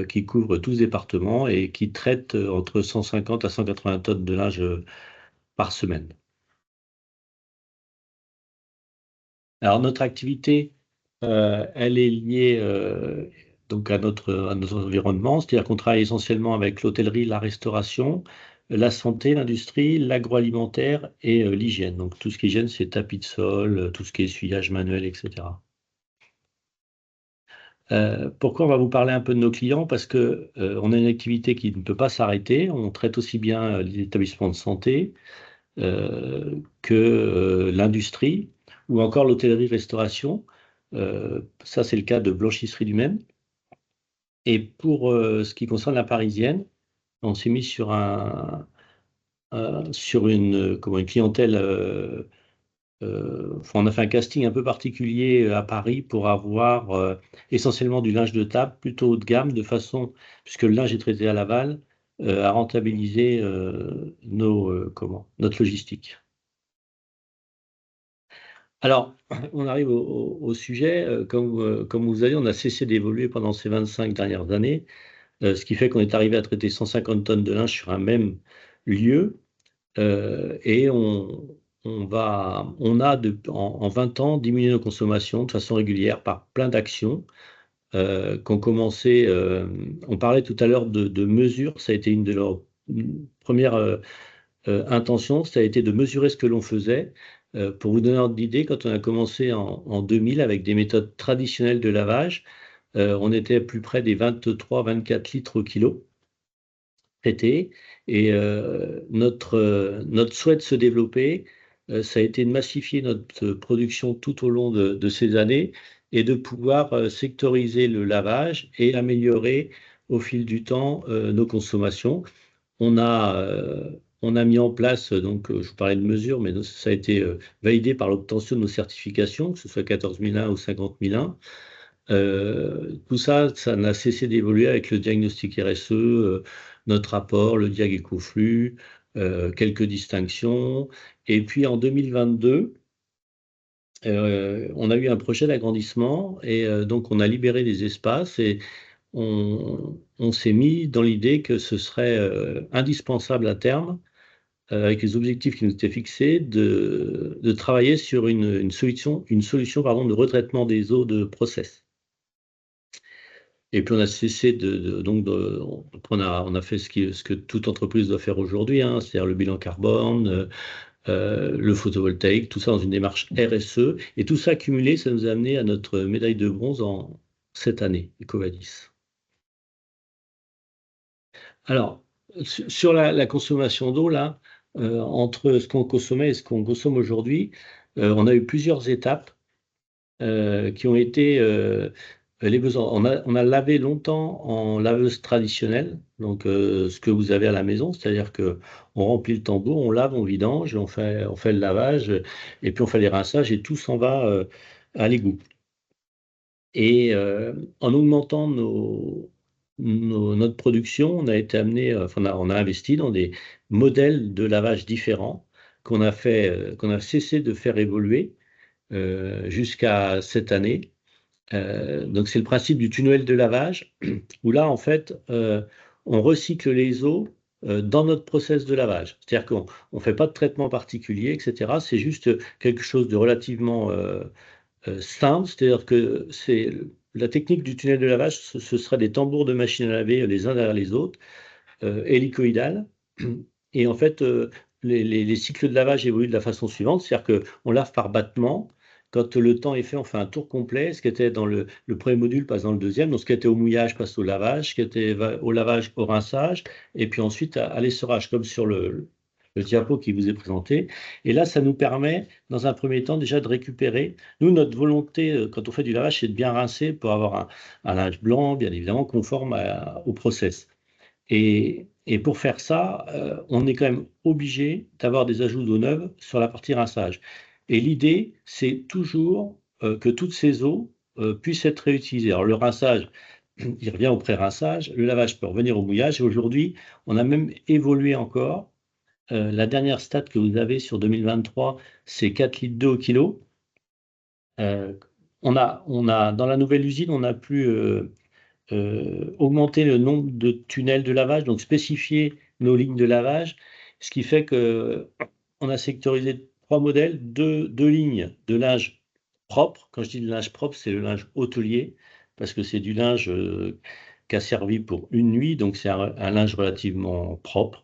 Speaker 4: qui couvrent 12 départements et qui traitent entre 150 à 180 tonnes de linge par semaine. Alors notre activité, elle est liée donc à notre environnement, c'est-à-dire qu'on travaille essentiellement avec l'hôtellerie, la restauration, la santé, l'industrie, l'agroalimentaire et l'hygiène. Donc tout ce qui est hygiène, c'est tapis de sol, tout ce qui est essuyage manuel, etc. Pourquoi on va vous parler un peu de nos clients? Parce que on a une activité qui ne peut pas s'arrêter. On traite aussi bien les établissements de santé que l'industrie ou encore l'hôtellerie-restauration. Ça, c'est le cas de Blanchisserie du Maine. Et pour ce qui concerne la parisienne, on s'est mis sur une clientèle. On a fait un casting un peu particulier à Paris pour avoir essentiellement du linge de table plutôt haut de gamme, de façon, puisque le linge est traité à Laval, à rentabiliser notre logistique. Alors, on arrive au sujet. Comme vous avez dit, on a cessé d'évoluer pendant ces 25 dernières années, ce qui fait qu'on est arrivé à traiter 150 tonnes de linge sur un même lieu. Et on a en 20 ans diminué nos consommations de façon régulière par plein d'actions qu'on commençait. On parlait tout à l'heure de mesures, ça a été une de leurs premières intentions, ça a été de mesurer ce que l'on faisait. Pour vous donner une idée, quand on a commencé en 2000 avec des méthodes traditionnelles de lavage, on était à plus près des 23-24 litres au kilo traités. Et notre souhait de se développer, ça a été de massifier notre production tout au long de ces années et de pouvoir sectoriser le lavage et améliorer au fil du temps nos consommations. On a mis en place, donc je vous parlais de mesures, mais ça a été validé par l'obtention de nos certifications, que ce soit 14001 ou 50001. Tout ça, ça n'a cessé d'évoluer avec le diagnostic RSE, notre rapport, le diag écoflux, quelques distinctions. Et puis en 2022, on a eu un projet d'agrandissement et donc on a libéré des espaces et on s'est mis dans l'idée que ce serait indispensable à terme, avec les objectifs qui nous étaient fixés, de travailler sur une solution de retraitement des eaux de process. Et puis on a cessé on a fait ce que toute entreprise doit faire aujourd'hui, hein, c'est-à-dire le bilan carbone, le photovoltaïque, tout ça dans une démarche RSE. Et tout ça cumulé, ça nous a amené à notre médaille de bronze en cette année, EcoVadis. Alors, sur la consommation d'eau, là, entre ce qu'on consommait et ce qu'on consomme aujourd'hui, on a eu plusieurs étapes qui ont été les besoins. On a lavé longtemps en laveuse traditionnelle, donc ce que vous avez à la maison, c'est-à-dire que on remplit le tambour, on lave, on vidange, on fait le lavage, et puis on fait les rinçages, et tout s'en va à l'égout. Et en augmentant notre production, on a été amené, on a investi dans des modèles de lavage différents qu'on a cessé de faire évoluer jusqu'à cette année. Donc c'est le principe du tunnel de lavage, où là, en fait, on recycle les eaux dans notre process de lavage. C'est-à-dire qu'on ne fait pas de traitement particulier, etc. C'est juste quelque chose de relativement simple, c'est-à-dire que la technique du tunnel de lavage, ce serait des tambours de machine à laver les uns derrière les autres, hélicoïdales. Et en fait, les cycles de lavage évoluent de la façon suivante, c'est-à-dire qu'on lave par battement. Quand le temps est fait, on fait un tour complet. Ce qui était dans le premier module passe dans le deuxième. Donc, ce qui était au mouillage passe au lavage, ce qui était au lavage au rinçage, et puis ensuite à l'essorage, comme sur le diapo qui vous est présenté. Et là, ça nous permet, dans un premier temps, déjà de récupérer. Nous, notre volonté, quand on fait du lavage, c'est de bien rincer pour avoir un linge blanc, bien évidemment, conforme au process. Et pour faire ça, on est quand même obligé d'avoir des ajouts d'eau neuve sur la partie rinçage. Et l'idée, c'est toujours que toutes ces eaux puissent être réutilisées. Alors, le rinçage, il revient au pré-rinçage, le lavage peut revenir au mouillage. Et aujourd'hui, on a même évolué encore. La dernière stat que vous avez sur 2023, c'est 4 litres d'eau au kilo. Dans la nouvelle usine, on a pu augmenter le nombre de tunnels de lavage, donc spécifier nos lignes de lavage, ce qui fait qu'on a sectorisé 3 modèles, deux lignes de linge propre. Quand je dis de linge propre, c'est le linge hôtelier, parce que c'est du linge qui a servi pour une nuit, donc c'est un linge relativement propre.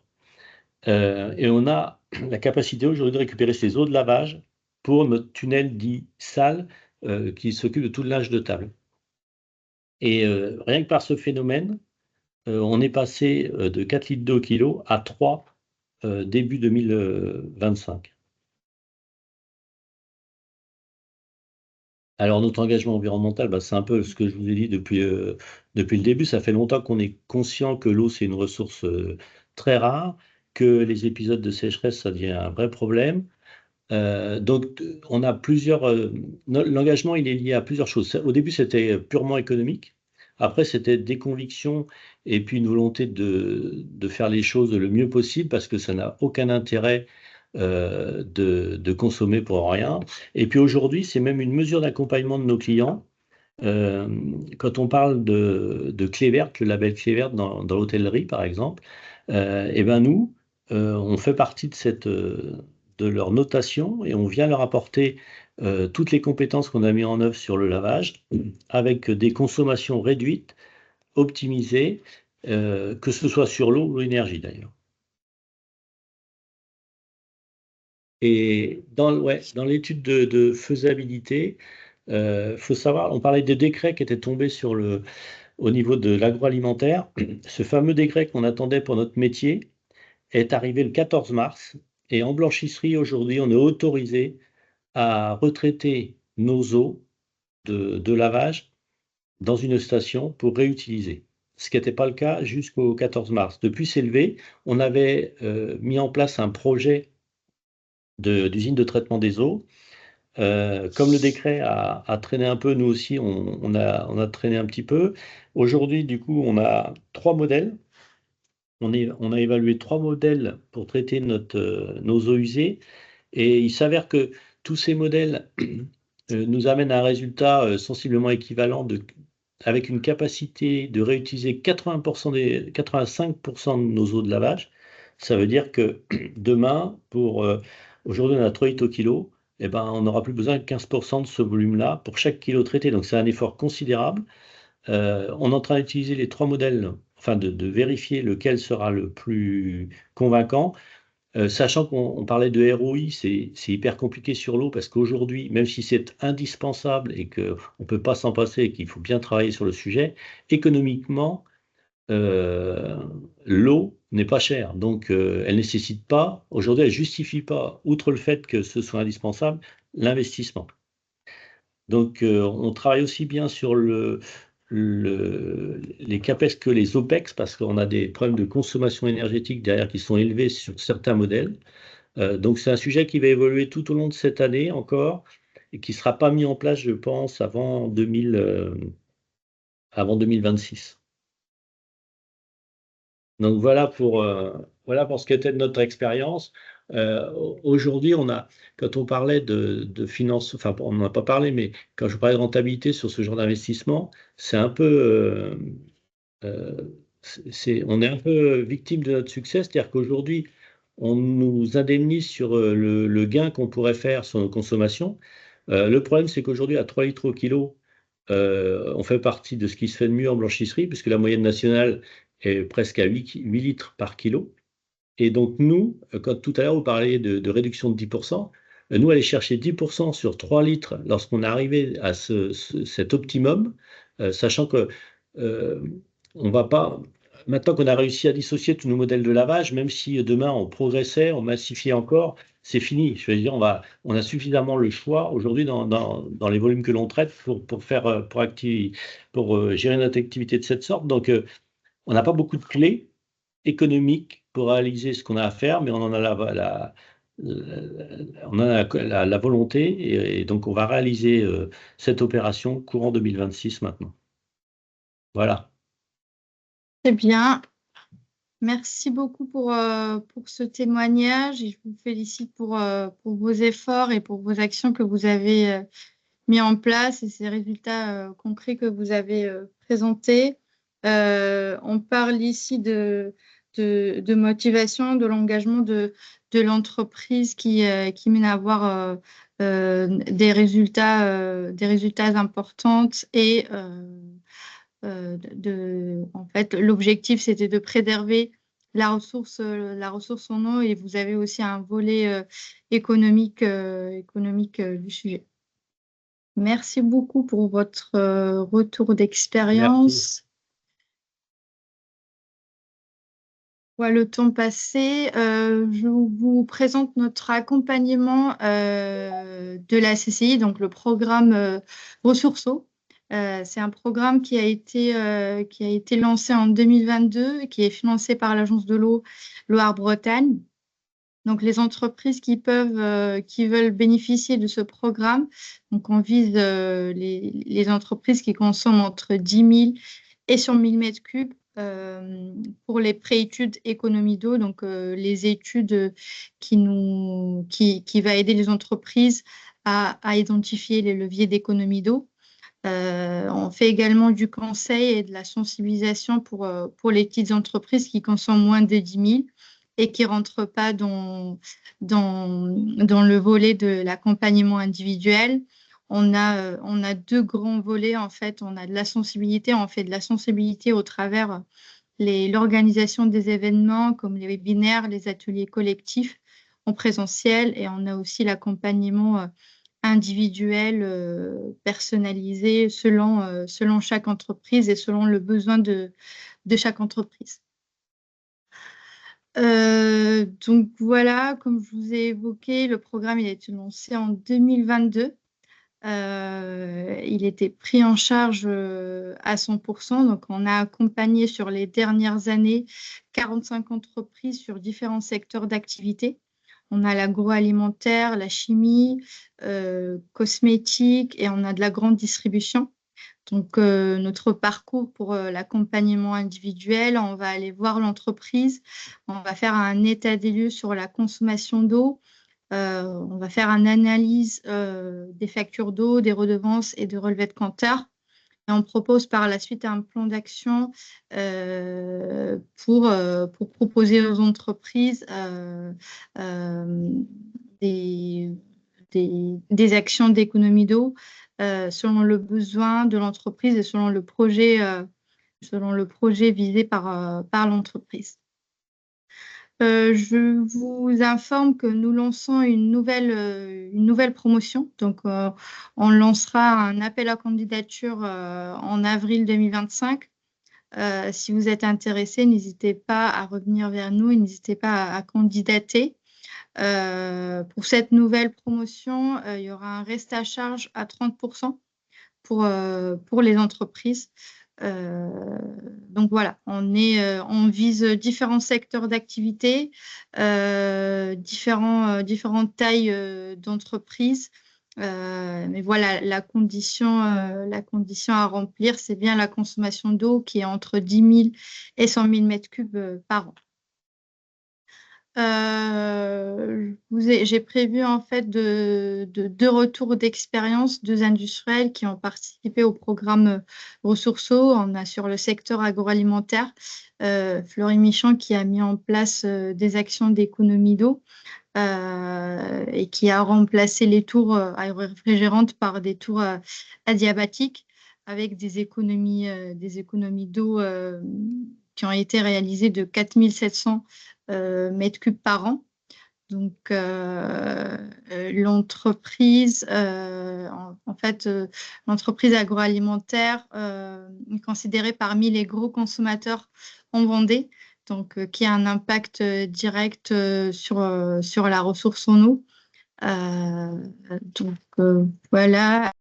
Speaker 4: Et on a la capacité aujourd'hui de récupérer ces eaux de lavage pour notre tunnel dit sale qui s'occupe de tout le linge de table. Et rien que par ce phénomène, on est passé de 4 litres d'eau au kilo à 3 début 2025. Alors notre engagement environnemental, c'est un peu ce que je vous ai dit depuis le début. Ça fait longtemps qu'on est conscient que l'eau, c'est une ressource très rare, que les épisodes de sécheresse, ça devient un vrai problème. Donc, on a l'engagement, il est lié à plusieurs choses. Au début, c'était purement économique. Après, c'était des convictions et puis une volonté de faire les choses le mieux possible parce que ça n'a aucun intérêt de consommer pour rien. Et puis aujourd'hui, c'est même une mesure d'accompagnement de nos clients. Quand on parle de clé verte, le label clé verte dans l'hôtellerie, par exemple, et ben nous, on fait partie de leur notation et on vient leur apporter toutes les compétences qu'on a mis en œuvre sur le lavage avec des consommations réduites, optimisées, que ce soit sur l'eau ou l'énergie d'ailleurs. Et dans l'étude de faisabilité, faut savoir, on parlait des décrets qui étaient tombés au niveau de l'agroalimentaire. Ce fameux décret qu'on attendait pour notre métier est arrivé le 14 mars. Et en blanchisserie, aujourd'hui, on est autorisé à retraiter nos eaux de lavage dans une station pour réutiliser. Ce qui n'était pas le cas jusqu'au 14 mars. Depuis, c'est levé. On avait mis en place un projet d'usine de traitement des eaux. Comme le décret a traîné un peu, nous aussi, on a traîné un petit peu. Aujourd'hui, du coup, on a 3 modèles. On a évalué 3 modèles pour traiter nos eaux usées. Et il s'avère que tous ces modèles nous amènent à un résultat sensiblement équivalent avec une capacité de réutiliser 85% de nos eaux de lavage. Ça veut dire que demain, aujourd'hui on a 3 litres au kilo, eh ben, on n'aura plus besoin de 15% de ce volume-là pour chaque kilo traité. Donc c'est un effort considérable. On est en train d'utiliser les 3 modèles, enfin de vérifier lequel sera le plus convaincant. Sachant qu'on parlait de ROI, c'est hyper compliqué sur l'eau parce qu'aujourd'hui, même si c'est indispensable et qu'on ne peut pas s'en passer et qu'il faut bien travailler sur le sujet, économiquement, l'eau n'est pas chère. Donc, elle nécessite pas, aujourd'hui, elle ne justifie pas, outre le fait que ce soit indispensable, l'investissement. Donc, on travaille aussi bien sur les CAPEX que les OPEX, parce qu'on a des problèmes de consommation énergétique derrière qui sont élevés sur certains modèles. Donc c'est un sujet qui va évoluer tout au long de cette année encore et qui ne sera pas mis en place, je pense, avant 2026. Donc voilà pour ce qu'était notre expérience. Aujourd'hui, quand on parlait de finances, enfin on n'en a pas parlé, mais quand je parlais de rentabilité sur ce genre d'investissement, c'est un peu, on est un peu victime de notre succès, c'est-à-dire qu'aujourd'hui, on nous indemnise sur le gain qu'on pourrait faire sur nos consommations. Le problème, c'est qu'aujourd'hui, à 3 litres au kilo, on fait partie de ce qui se fait de mieux en blanchisserie, puisque la moyenne nationale est presque à 8 litres par kilo. Et donc, nous, quand tout à l'heure, vous parliez de réduction de 10%, nous, aller chercher 10% sur 3 litres lorsqu'on est arrivé à cet optimum, sachant que on va pas, maintenant qu'on a réussi à dissocier tous nos modèles de lavage, même si demain on progressait, on massifiait encore, c'est fini. Je veux dire, on a suffisamment le choix aujourd'hui dans les volumes que l'on traite pour gérer notre activité de cette sorte. Donc, on n'a pas beaucoup de clés économiques pour réaliser ce qu'on a à faire, mais on en a la volonté et donc on va réaliser cette opération courant 2026 maintenant. Voilà.
Speaker 1: Très bien. Merci beaucoup pour ce témoignage et je vous félicite pour vos efforts et pour vos actions que vous avez mis en place et ces résultats concrets que vous avez présentés. On parle ici de motivation, de l'engagement de l'entreprise qui mène à avoir des résultats importants et en fait, l'objectif, c'était de préserver la ressource en eau et vous avez aussi un volet économique du sujet. Merci beaucoup pour votre retour d'expérience. Voilà le temps passé. Je vous présente notre accompagnement de la CCI, donc le programme Ressourceau. C'est un programme qui a été lancé en 2022 et qui est financé par l'Agence de l'eau Loire-Bretagne. Donc, les entreprises qui veulent bénéficier de ce programme, donc on vise les entreprises qui consomment entre 10 000 et 100 000 mètres cubes pour les pré-études économie d'eau, donc les études qui va aider les entreprises à identifier les leviers d'économie d'eau. On fait également du conseil et de la sensibilisation pour les petites entreprises qui consomment moins de 10 000 et qui ne rentrent pas dans le volet de l'accompagnement individuel. On a deux grands volets, en fait. On a de la sensibilité, on fait de la sensibilité au travers l'organisation des événements comme les webinaires, les ateliers collectifs en présentiel et on a aussi l'accompagnement individuel, personnalisé selon chaque entreprise et selon le besoin de chaque entreprise. Donc voilà, comme je vous ai évoqué, le programme il a été lancé en 2022. Il était pris en charge à 100%. Donc, on a accompagné sur les dernières années 45 entreprises sur différents secteurs d'activité. On a l'agroalimentaire, la chimie, cosmétique et on a de la grande distribution. Donc, notre parcours pour l'accompagnement individuel, on va aller voir l'entreprise, on va faire un état des lieux sur la consommation d'eau, on va faire une analyse des factures d'eau, des redevances et de relevés de compteurs. Et on propose par la suite un plan d'action pour proposer aux entreprises des actions d'économie d'eau selon le besoin de l'entreprise et selon le projet visé par l'entreprise. Je vous informe que nous lançons une nouvelle promotion. Donc, on lancera un appel à candidature en avril 2025. Si vous êtes intéressé, n'hésitez pas à revenir vers nous et n'hésitez pas à candidater. Pour cette nouvelle promotion, il y aura un reste à charge à 30% pour les entreprises. Donc voilà, on vise différents secteurs d'activité, différentes tailles d'entreprises. Mais voilà, la condition à remplir, c'est bien la consommation d'eau qui est entre 10 000 et 100 000 mètres cubes par an. J'ai prévu en fait deux retours d'expérience, deux industriels qui ont participé au programme Ressourceau. On a sur le secteur agroalimentaire Fleury Michon qui a mis en place des actions d'économie d'eau et qui a remplacé les tours aéro-réfrigérantes par des tours adiabatiques avec des économies d'eau qui ont été réalisées de 4 700 mètres cubes par an. Donc, l'entreprise, l'entreprise agroalimentaire est considérée parmi les gros consommateurs en Vendée, donc qui a un impact direct sur la ressource en eau. Donc voilà.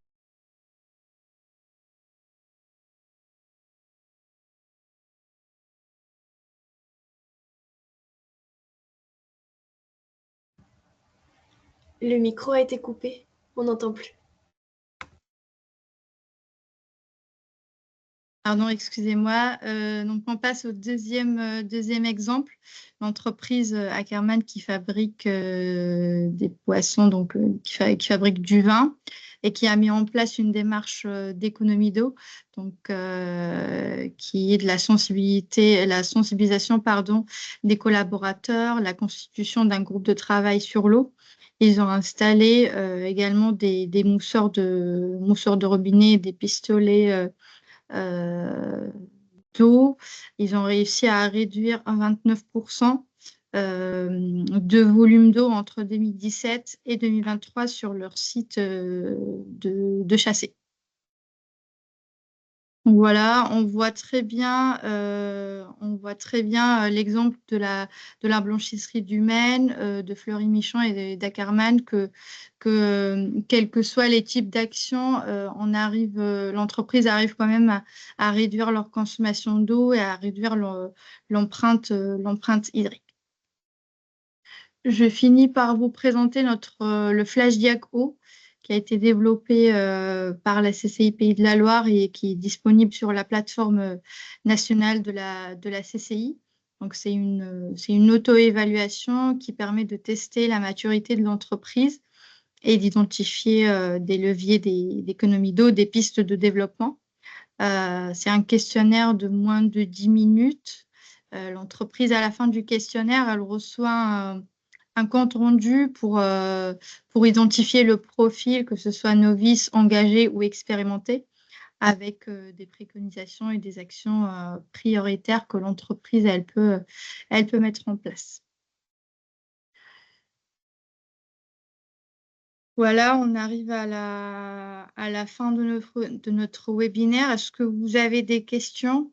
Speaker 5: Le micro a été coupé, on n'entend plus.
Speaker 1: Pardon, excusez-moi. Donc on passe au deuxième exemple. L'entreprise Ackermann qui fabrique des poissons, donc qui fabrique du vin et qui a mis en place une démarche d'économie d'eau, donc qui est de la sensibilisation, pardon, des collaborateurs, la constitution d'un groupe de travail sur l'eau. Ils ont installé également des mousseurs de robinet, des pistolets d'eau. Ils ont réussi à réduire 29% de volume d'eau entre 2017 et 2023 sur leur site de Chassé. Donc voilà, on voit très bien l'exemple de la blanchisserie du Maine, de Fleury-Michon et d'Ackermann que quels que soient les types d'actions, l'entreprise arrive quand même à réduire leur consommation d'eau et à réduire l'empreinte hydrique. Je finis par vous présenter le Flash Diag Eau qui a été développé par la CCI Pays de la Loire et qui est disponible sur la plateforme nationale de la CCI. Donc, c'est une auto-évaluation qui permet de tester la maturité de l'entreprise et d'identifier des leviers d'économie d'eau, des pistes de développement. C'est un questionnaire de moins de 10 minutes. L'entreprise, à la fin du questionnaire, elle reçoit un compte rendu pour identifier le profil, que ce soit novice, engagé ou expérimenté, avec des préconisations et des actions prioritaires que l'entreprise elle peut mettre en place. Voilà, on arrive à la fin de notre webinaire. Est-ce que vous avez des questions?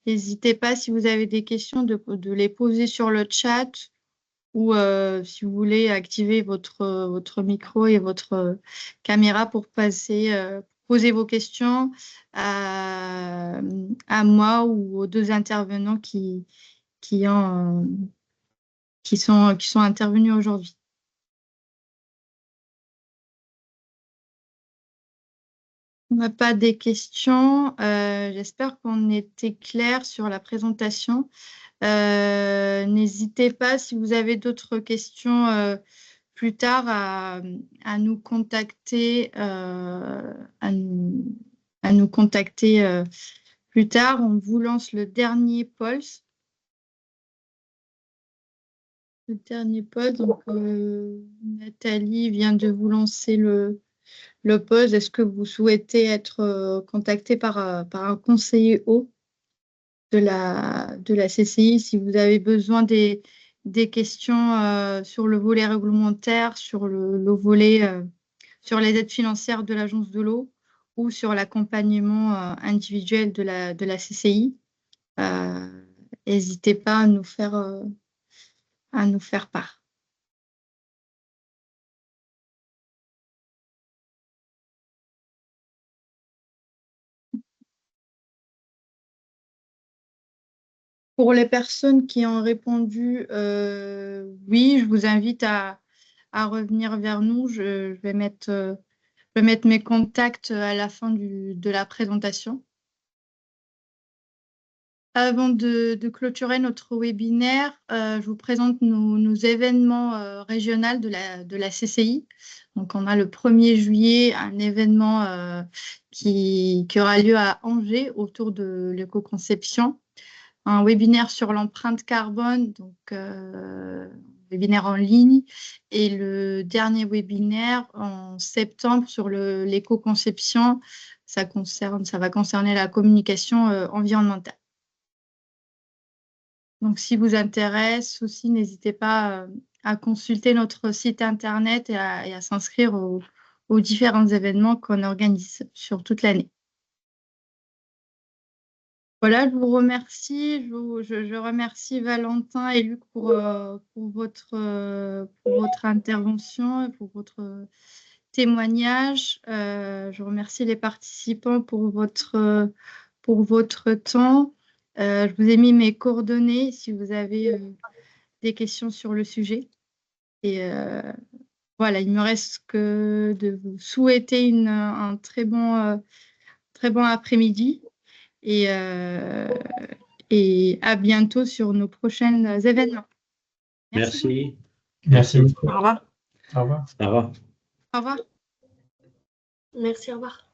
Speaker 1: N'hésitez pas, si vous avez des questions, de les poser sur le chat ou si vous voulez activer votre micro et votre caméra pour poser vos questions à moi ou aux deux intervenants qui sont intervenus aujourd'hui. On n'a pas des questions. J'espère qu'on était clair sur la présentation. N'hésitez pas, si vous avez d'autres questions plus tard, à nous contacter, plus tard. On vous lance le dernier pulse. Le dernier pulse. Donc, Nathalie vient de vous lancer le pulse. Est-ce que vous souhaitez être contacté par un conseiller eau de la CCI si vous avez besoin des questions sur le volet réglementaire, sur le volet sur les aides financières de l'Agence de l'eau ou sur l'accompagnement individuel de la CCI. N'hésitez pas à nous faire part. Pour les personnes qui ont répondu oui, je vous invite à revenir vers nous. Je vais mettre mes contacts à la fin de la présentation. Avant de clôturer notre webinaire, je vous présente nos événements régionaux de la CCI. Donc, on a le 1er juillet un événement qui aura lieu à Angers autour de l'éco-conception. Un webinaire sur l'empreinte carbone, donc webinaire en ligne, et le dernier webinaire en septembre sur l'éco-conception. Ça va concerner la communication environnementale. Donc, si vous intéresse aussi, n'hésitez pas à consulter notre site internet et à s'inscrire aux différents événements qu'on organise sur toute l'année. Voilà, je vous remercie. Je remercie Valentin et Luc pour votre intervention et pour votre témoignage. Je remercie les participants pour votre temps. Je vous ai mis mes coordonnées si vous avez des questions sur le sujet. Et voilà, il me reste que de vous souhaiter un très bon après-midi et à bientôt sur nos prochains événements.
Speaker 4: Merci.
Speaker 2: Merci.
Speaker 6: Au revoir.
Speaker 2: Au revoir.
Speaker 4: Au revoir.
Speaker 1: Au revoir.
Speaker 5: Merci, au revoir.